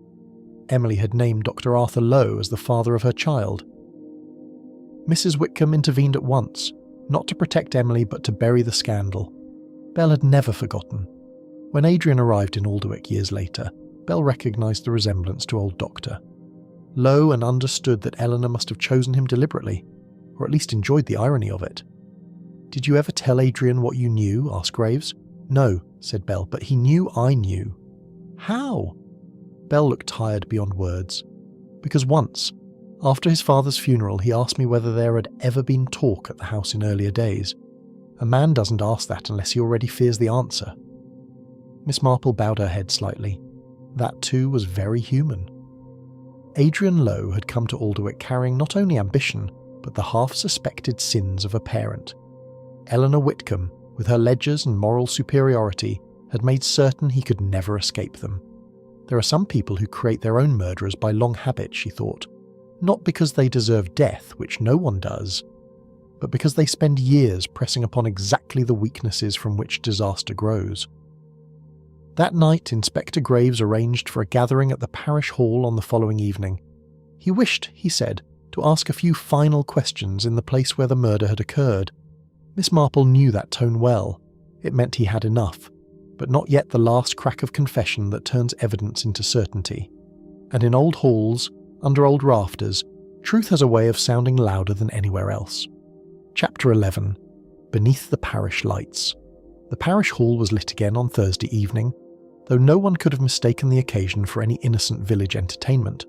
Emily had named Dr. Arthur Lowe as the father of her child. Mrs. Whitcomb intervened at once, not to protect Emily but to bury the scandal. Bell had never forgotten. When Adrian arrived in Alderwick years later, Bell recognised the resemblance to old Doctor. Lowe and understood that Eleanor must have chosen him deliberately, or at least enjoyed the irony of it. Did you ever tell Adrian what you knew? Asked Graves. No, said Bell, but he knew I knew. How? Bell looked tired beyond words. Because once, after his father's funeral, he asked me whether there had ever been talk at the house in earlier days. A man doesn't ask that unless he already fears the answer. Miss Marple bowed her head slightly. That too was very human. Adrian Lowe had come to Alderwick carrying not only ambition, but the half-suspected sins of a parent. Eleanor Whitcomb, with her ledgers and moral superiority, had made certain he could never escape them. There are some people who create their own murderers by long habit, she thought, not because they deserve death, which no one does, but because they spend years pressing upon exactly the weaknesses from which disaster grows. That night, Inspector Graves arranged for a gathering at the Parish Hall on the following evening. He wished, he said, to ask a few final questions in the place where the murder had occurred. Miss Marple knew that tone well. It meant he had enough, but not yet the last crack of confession that turns evidence into certainty. And in old halls, under old rafters, truth has a way of sounding louder than anywhere else. Chapter 11. Beneath the Parish Lights. The Parish Hall was lit again on Thursday evening, though no one could have mistaken the occasion for any innocent village entertainment.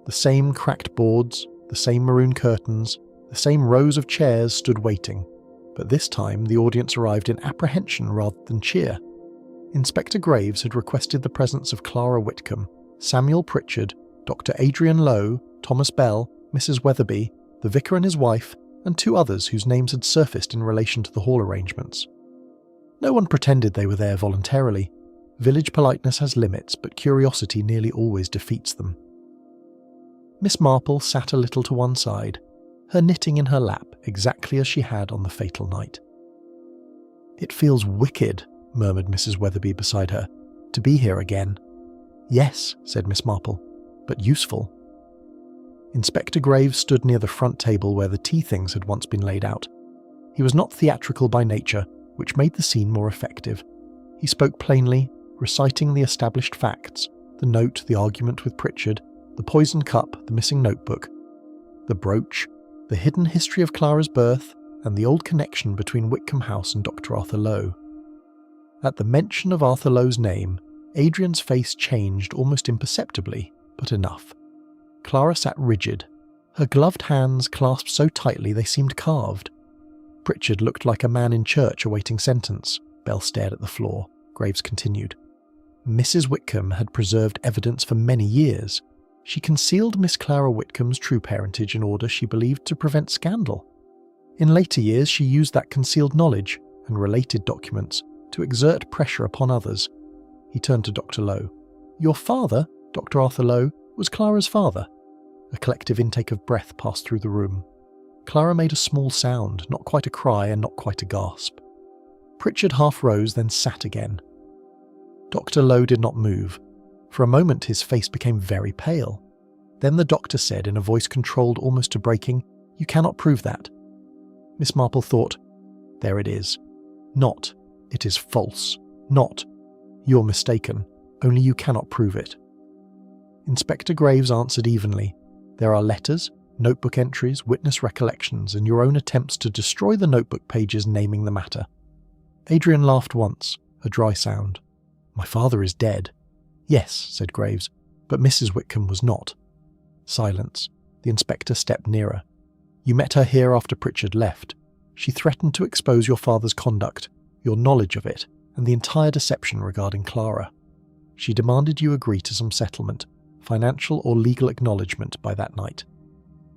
The same cracked boards, the same maroon curtains, the same rows of chairs stood waiting, but this time the audience arrived in apprehension rather than cheer. Inspector Graves had requested the presence of Clara Whitcomb, Samuel Pritchard, Dr. Adrian Lowe, Thomas Bell, Mrs. Weatherby, the vicar and his wife, and 2 others whose names had surfaced in relation to the hall arrangements. No one pretended they were there voluntarily. Village politeness has limits, but curiosity nearly always defeats them. Miss Marple sat a little to one side, her knitting in her lap exactly as she had on the fatal night. "It feels wicked," murmured Mrs. Weatherby beside her, "to be here again." "Yes," said Miss Marple, "but useful." Inspector Graves stood near the front table where the tea things had once been laid out. He was not theatrical by nature, which made the scene more effective. He spoke plainly, reciting the established facts, the note, the argument with Pritchard, the poisoned cup, the missing notebook, the brooch, the hidden history of Clara's birth, and the old connection between Whitcomb House and Dr. Arthur Lowe. At the mention of Arthur Lowe's name, Adrian's face changed almost imperceptibly, but enough. Clara sat rigid, her gloved hands clasped so tightly they seemed carved. Pritchard looked like a man in church awaiting sentence. Bell stared at the floor. Graves continued. Mrs. Whitcomb had preserved evidence for many years. She concealed Miss Clara Whitcomb's true parentage in order, she believed, to prevent scandal. In later years she used that concealed knowledge and related documents to exert pressure upon others. He turned to Dr. Lowe. "Your father, Dr. Arthur Lowe, was Clara's father." A collective intake of breath passed through the room. Clara made a small sound, not quite a cry and not quite a gasp. Pritchard half rose, then sat again. Dr. Lowe did not move. For a moment his face became very pale. Then the doctor said in a voice controlled almost to breaking, "You cannot prove that." Miss Marple thought, "There it is. Not, it is false. Not, you're mistaken. Only you cannot prove it." Inspector Graves answered evenly. "There are letters, notebook entries, witness recollections, and your own attempts to destroy the notebook pages naming the matter." Adrian laughed once, a dry sound. "My father is dead." "Yes," said Graves, "but Mrs. Whitcomb was not." Silence. The inspector stepped nearer. "You met her here after Pritchard left. She threatened to expose your father's conduct, your knowledge of it, and the entire deception regarding Clara. She demanded you agree to some settlement, financial or legal acknowledgement by that night.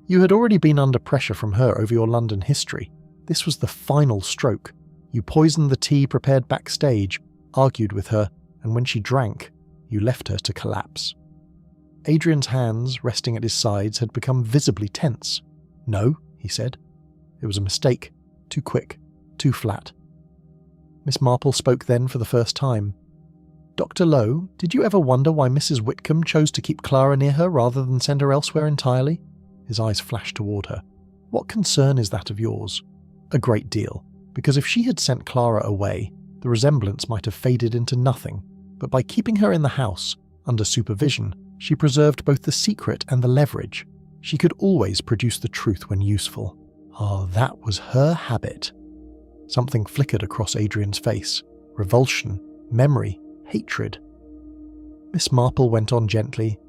You had already been under pressure from her over your London history. This was the final stroke. You poisoned the tea prepared backstage, argued with her, and when she drank, you left her to collapse." Adrian's hands, resting at his sides, had become visibly tense. "No," he said. "It was a mistake. Too quick. Too flat." Miss Marple spoke then for the first time. "Dr. Lowe, did you ever wonder why Mrs. Whitcomb chose to keep Clara near her rather than send her elsewhere entirely?" His eyes flashed toward her. "What concern is that of yours?" "A great deal, because if she had sent Clara away, the resemblance might have faded into nothing, but by keeping her in the house, under supervision, she preserved both the secret and the leverage. She could always produce the truth when useful. Ah, that was her habit." Something flickered across Adrian's face. Revulsion, memory, hatred. Miss Marple went on gently.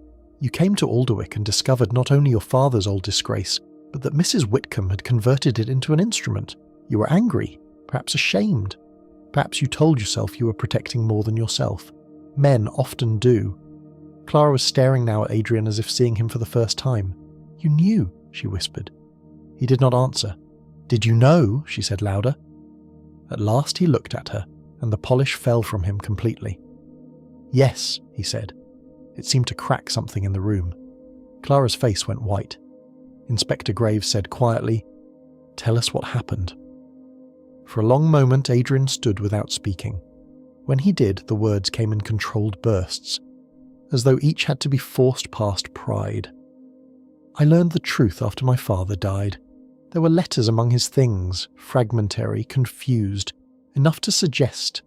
"You came to Alderwick and discovered not only your father's old disgrace, but that Mrs. Whitcomb had converted it into an instrument. You were angry, perhaps ashamed. Perhaps you told yourself you were protecting more than yourself. Men often do. Clara was staring now at Adrian as if seeing him for the first time. "You knew," she whispered. He did not answer. "Did you know?" she said louder. At last he looked at her, and the polish fell from him completely. "Yes," he said. It seemed to crack something in the room. Clara's face went white. Inspector Graves said quietly, "Tell us what happened." For a long moment Adrian stood without speaking. When he did, the words came in controlled bursts, as though each had to be forced past pride. "I learned the truth after my father died. There were letters among his things, fragmentary, confused, enough to suggest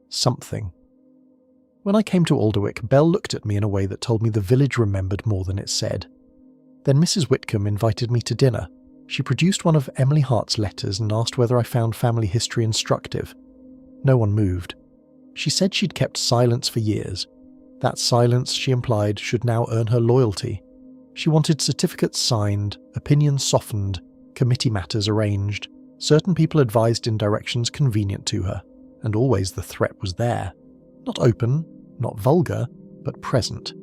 something. When I came to Alderwick, Belle looked at me in a way that told me the village remembered more than it said. Then Mrs. Whitcomb invited me to dinner. She produced one of Emily Hart's letters and asked whether I found family history instructive. No one moved. She said she'd kept silence for years. That silence, she implied, should now earn her loyalty. She wanted certificates signed, opinions softened, committee matters arranged, certain people advised in directions convenient to her, and always the threat was there. Not open, not vulgar, but present.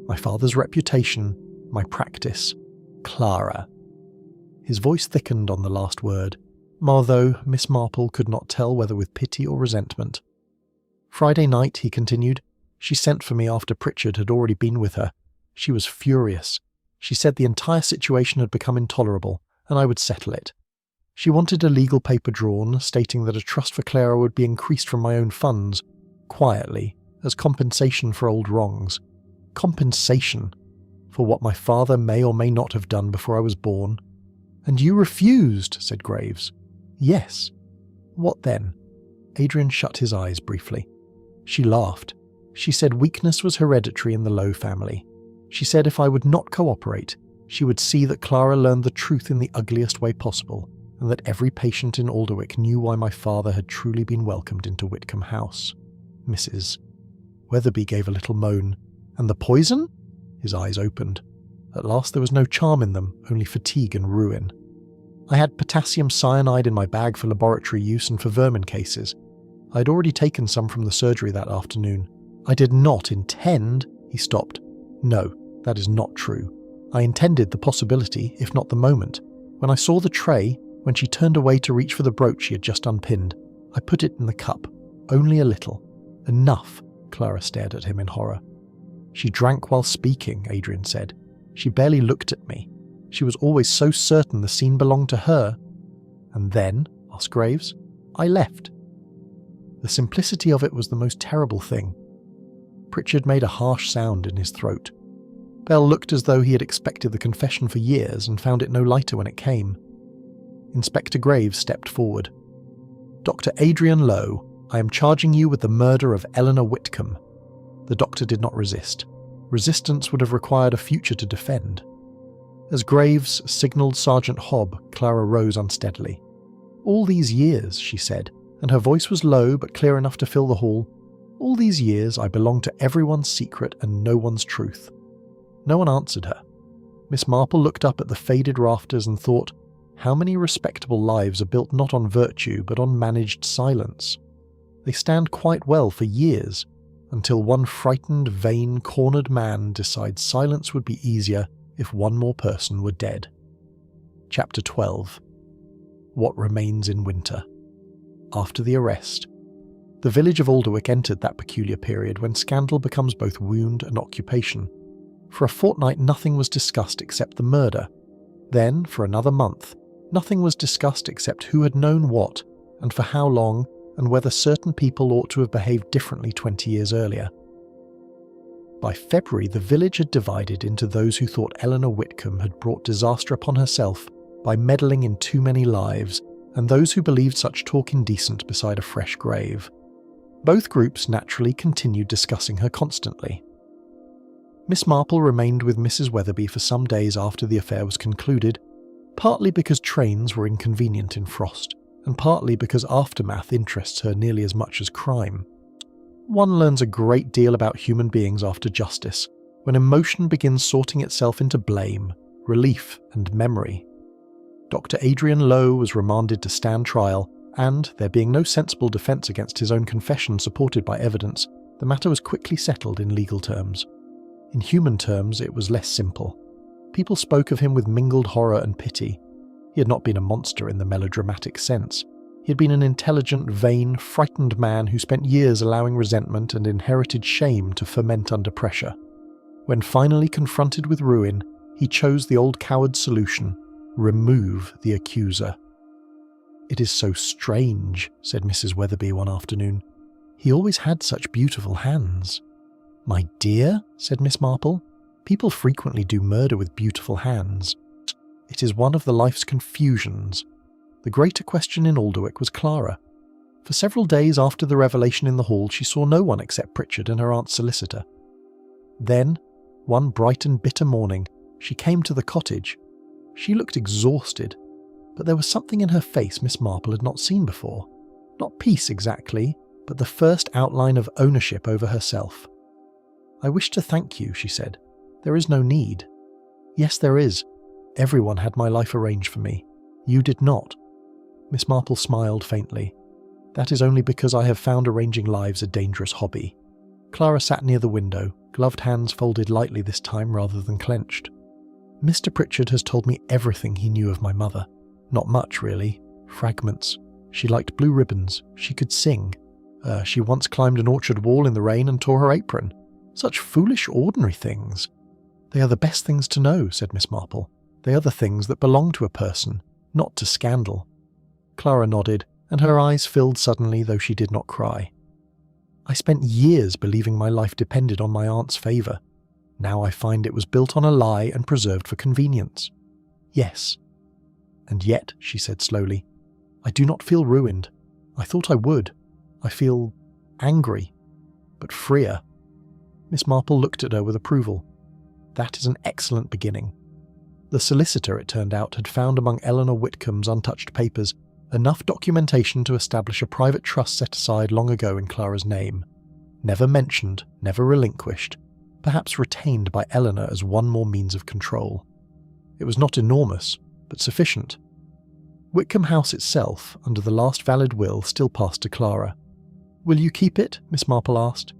My father's reputation, my practice, Clara. His voice thickened on the last word, although Miss Marple could not tell whether with pity or resentment. Friday night, he continued, she sent for me after Pritchard had already been with her. She was furious. She said the entire situation had become intolerable, and I would settle it. She wanted a legal paper drawn, stating that a trust for Clara would be increased from my own funds, quietly, as compensation for old wrongs. Compensation for what my father may or may not have done before I was born. "And you refused," said Graves. "Yes." "What then?" Adrian shut his eyes briefly. She laughed. She said weakness was hereditary in the Lowe family. She said if I would not cooperate, she would see that Clara learned the truth in the ugliest way possible, and that every patient in Alderwick knew why my father had truly been welcomed into Whitcomb House. Mrs. Weatherby gave a little moan. "And the poison?" His eyes opened. At last there was no charm in them, only fatigue and ruin. "I had potassium cyanide in my bag for laboratory use and for vermin cases. I had already taken some from the surgery that afternoon. I did not intend—" He stopped. "No, that is not true. I intended the possibility, if not the moment. When I saw the tray, when she turned away to reach for the brooch she had just unpinned, I put it in the cup. Only a little. Enough." Clara stared at him in horror. "She drank while speaking," Adrian said. "She barely looked at me. She was always so certain the scene belonged to her." "And then?" asked Graves. "I left." The simplicity of it was the most terrible thing. Pritchard made a harsh sound in his throat. Belle looked as though he had expected the confession for years and found it no lighter when it came. Inspector Graves stepped forward. "Dr. Adrian Lowe, I am charging you with the murder of Eleanor Whitcomb." The doctor did not resist. Resistance would have required a future to defend. As Graves signalled Sergeant Hobb, Clara rose unsteadily. "All these years," she said, and her voice was low but clear enough to fill the hall, "all these years I belonged to everyone's secret and no one's truth." No one answered her. Miss Marple looked up at the faded rafters and thought, how many respectable lives are built not on virtue but on managed silence? They stand quite well for years, until one frightened, vain, cornered man decides silence would be easier if one more person were dead. Chapter 12. What Remains in Winter. After the arrest. The village of Alderwick entered that peculiar period when scandal becomes both wound and occupation. For a fortnight nothing was discussed except the murder. Then, for another month, nothing was discussed except who had known what, and for how long, and whether certain people ought to have behaved differently 20 years earlier. By February, the village had divided into those who thought Eleanor Whitcomb had brought disaster upon herself by meddling in too many lives, and those who believed such talk indecent beside a fresh grave. Both groups naturally continued discussing her constantly. Miss Marple remained with Mrs. Weatherby for some days after the affair was concluded, partly because trains were inconvenient in frost, and partly because aftermath interests her nearly as much as crime. One learns a great deal about human beings after justice, when emotion begins sorting itself into blame, relief, and memory. Dr. Adrian Lowe was remanded to stand trial, and, there being no sensible defence against his own confession supported by evidence, the matter was quickly settled in legal terms. In human terms, it was less simple. People spoke of him with mingled horror and pity. He had not been a monster in the melodramatic sense. He had been an intelligent, vain, frightened man who spent years allowing resentment and inherited shame to ferment under pressure. When finally confronted with ruin, he chose the old coward's solution: remove the accuser. "It is so strange," said Mrs. Weatherby one afternoon. "He always had such beautiful hands." "My dear," said Miss Marple, "people frequently do murder with beautiful hands. It is one of the life's confusions. The greater question in Alderwick was Clara. For several days after the revelation in the hall, she saw no one except Pritchard and her aunt's solicitor. Then, one bright and bitter morning, she came to the cottage. She looked exhausted, but there was something in her face Miss Marple had not seen before. Not peace exactly, but the first outline of ownership over herself. "I wish to thank you," she said. "There is no need." "Yes, there is. Everyone had my life arranged for me. You did not." Miss Marple smiled faintly. "That is only because I have found arranging lives a dangerous hobby." Clara sat near the window, gloved hands folded lightly this time rather than clenched. "Mr. Pritchard has told me everything he knew of my mother. Not much, really. Fragments. She liked blue ribbons. She could sing. She once climbed an orchard wall in the rain and tore her apron. Such foolish, ordinary things." "They are the best things to know," said Miss Marple. "They are the things that belong to a person, not to scandal." Clara nodded, and her eyes filled suddenly, though she did not cry. "I spent years believing my life depended on my aunt's favour. Now I find it was built on a lie and preserved for convenience." "Yes." "And yet," she said slowly, "I do not feel ruined. I thought I would. I feel angry, but freer." Miss Marple looked at her with approval. "That is an excellent beginning." The solicitor, it turned out, had found among Eleanor Whitcomb's untouched papers enough documentation to establish a private trust set aside long ago in Clara's name. Never mentioned, never relinquished, perhaps retained by Eleanor as one more means of control. It was not enormous, but sufficient. Whitcomb House itself, under the last valid will, still passed to Clara. "Will you keep it?" Miss Marple asked.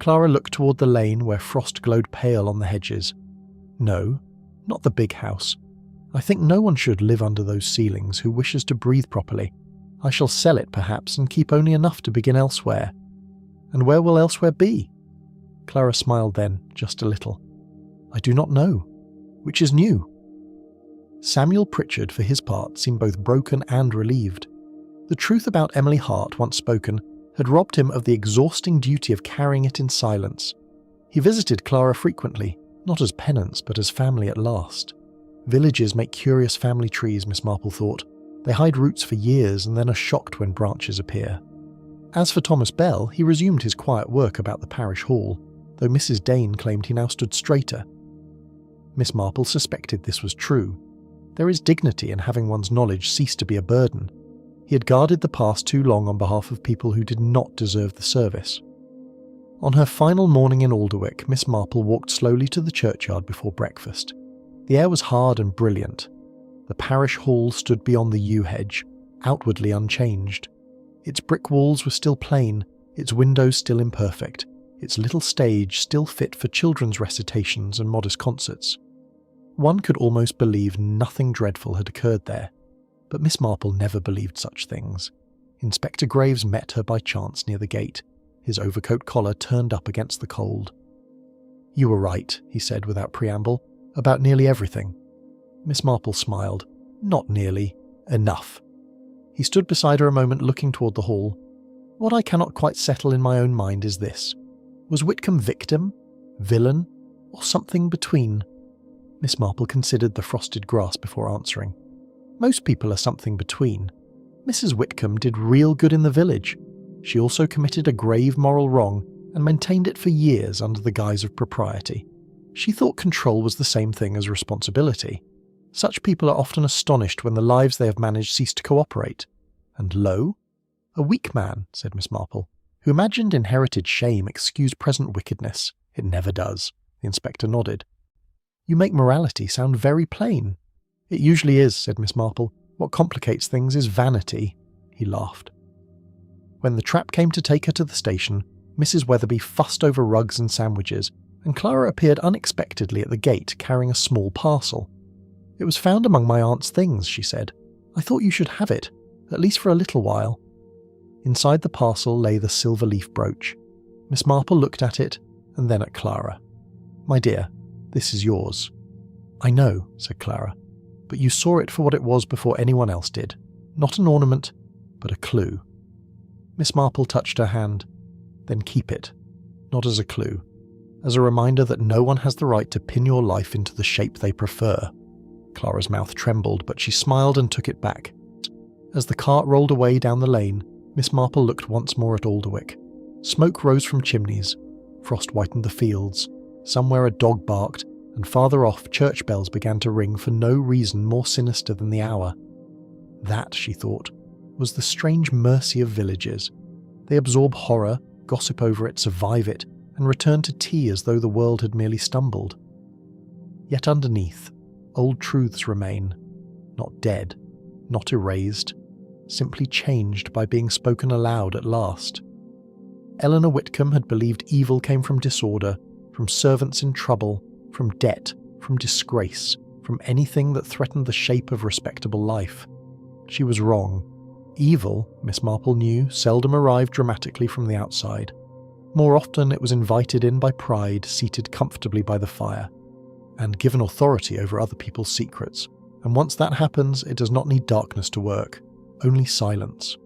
Clara looked toward the lane where frost glowed pale on the hedges. "No, not the big house. I think no one should live under those ceilings who wishes to breathe properly. I shall sell it, perhaps, and keep only enough to begin elsewhere." "And where will elsewhere be?" Clara smiled then, just a little. "I do not know. Which is new?" Samuel Pritchard, for his part, seemed both broken and relieved. The truth about Emily Hart, once spoken, had robbed him of the exhausting duty of carrying it in silence. He visited Clara frequently, not as penance but as family at last. Villages make curious family trees, Miss Marple thought. They hide roots for years and then are shocked when branches appear. As for Thomas Bell, he resumed his quiet work about the Parish Hall, though Mrs. Dane claimed he now stood straighter. Miss Marple suspected this was true. There is dignity in having one's knowledge cease to be a burden. He had guarded the past too long on behalf of people who did not deserve the service. On her final morning in Alderwick, Miss Marple walked slowly to the churchyard before breakfast. The air was hard and brilliant. The Parish Hall stood beyond the yew hedge, outwardly unchanged. Its brick walls were still plain, its windows still imperfect, its little stage still fit for children's recitations and modest concerts. One could almost believe nothing dreadful had occurred there, but Miss Marple never believed such things. Inspector Graves met her by chance near the gate, his overcoat collar turned up against the cold. "You were right," he said without preamble, "about nearly everything." Miss Marple smiled. "Not nearly. Enough." He stood beside her a moment looking toward the hall. "What I cannot quite settle in my own mind is this. Was Whitcomb victim, villain, or something between?" Miss Marple considered the frosted grass before answering. "Most people are something between. Mrs. Whitcomb did real good in the village. She also committed a grave moral wrong and maintained it for years under the guise of propriety. She thought control was the same thing as responsibility. Such people are often astonished when the lives they have managed cease to cooperate. And lo, a weak man," said Miss Marple, "who imagined inherited shame excused present wickedness. It never does." The inspector nodded. "You make morality sound very plain." "It usually is," said Miss Marple. "What complicates things is vanity." he laughed. When the trap came to take her to the station, Mrs. Weatherby fussed over rugs and sandwiches, and Clara appeared unexpectedly at the gate carrying a small parcel. "It was found among my aunt's things," she said. "I thought you should have it, at least for a little while." Inside the parcel lay the silver leaf brooch. Miss Marple looked at it, and then at Clara. "My dear, this is yours." "I know," said Clara, "but you saw it for what it was before anyone else did. Not an ornament, but a clue." Miss Marple touched her hand. "Then keep it. Not as a clue. As a reminder that no one has the right to pin your life into the shape they prefer." Clara's mouth trembled, but she smiled and took it back. As the cart rolled away down the lane, Miss Marple looked once more at Alderwick. Smoke rose from chimneys. Frost whitened the fields. Somewhere a dog barked, and farther off church bells began to ring for no reason more sinister than the hour. That, she thought, was the strange mercy of villages. They absorb horror, gossip over it, survive it, and return to tea as though the world had merely stumbled. Yet underneath, old truths remain, not dead, not erased, simply changed by being spoken aloud at last. Eleanor Whitcomb had believed evil came from disorder, from servants in trouble, from debt, from disgrace, from anything that threatened the shape of respectable life. She was wrong. Evil, Miss Marple knew, seldom arrived dramatically from the outside. More often it was invited in by pride, seated comfortably by the fire, and given authority over other people's secrets. And once that happens, it does not need darkness to work, only silence.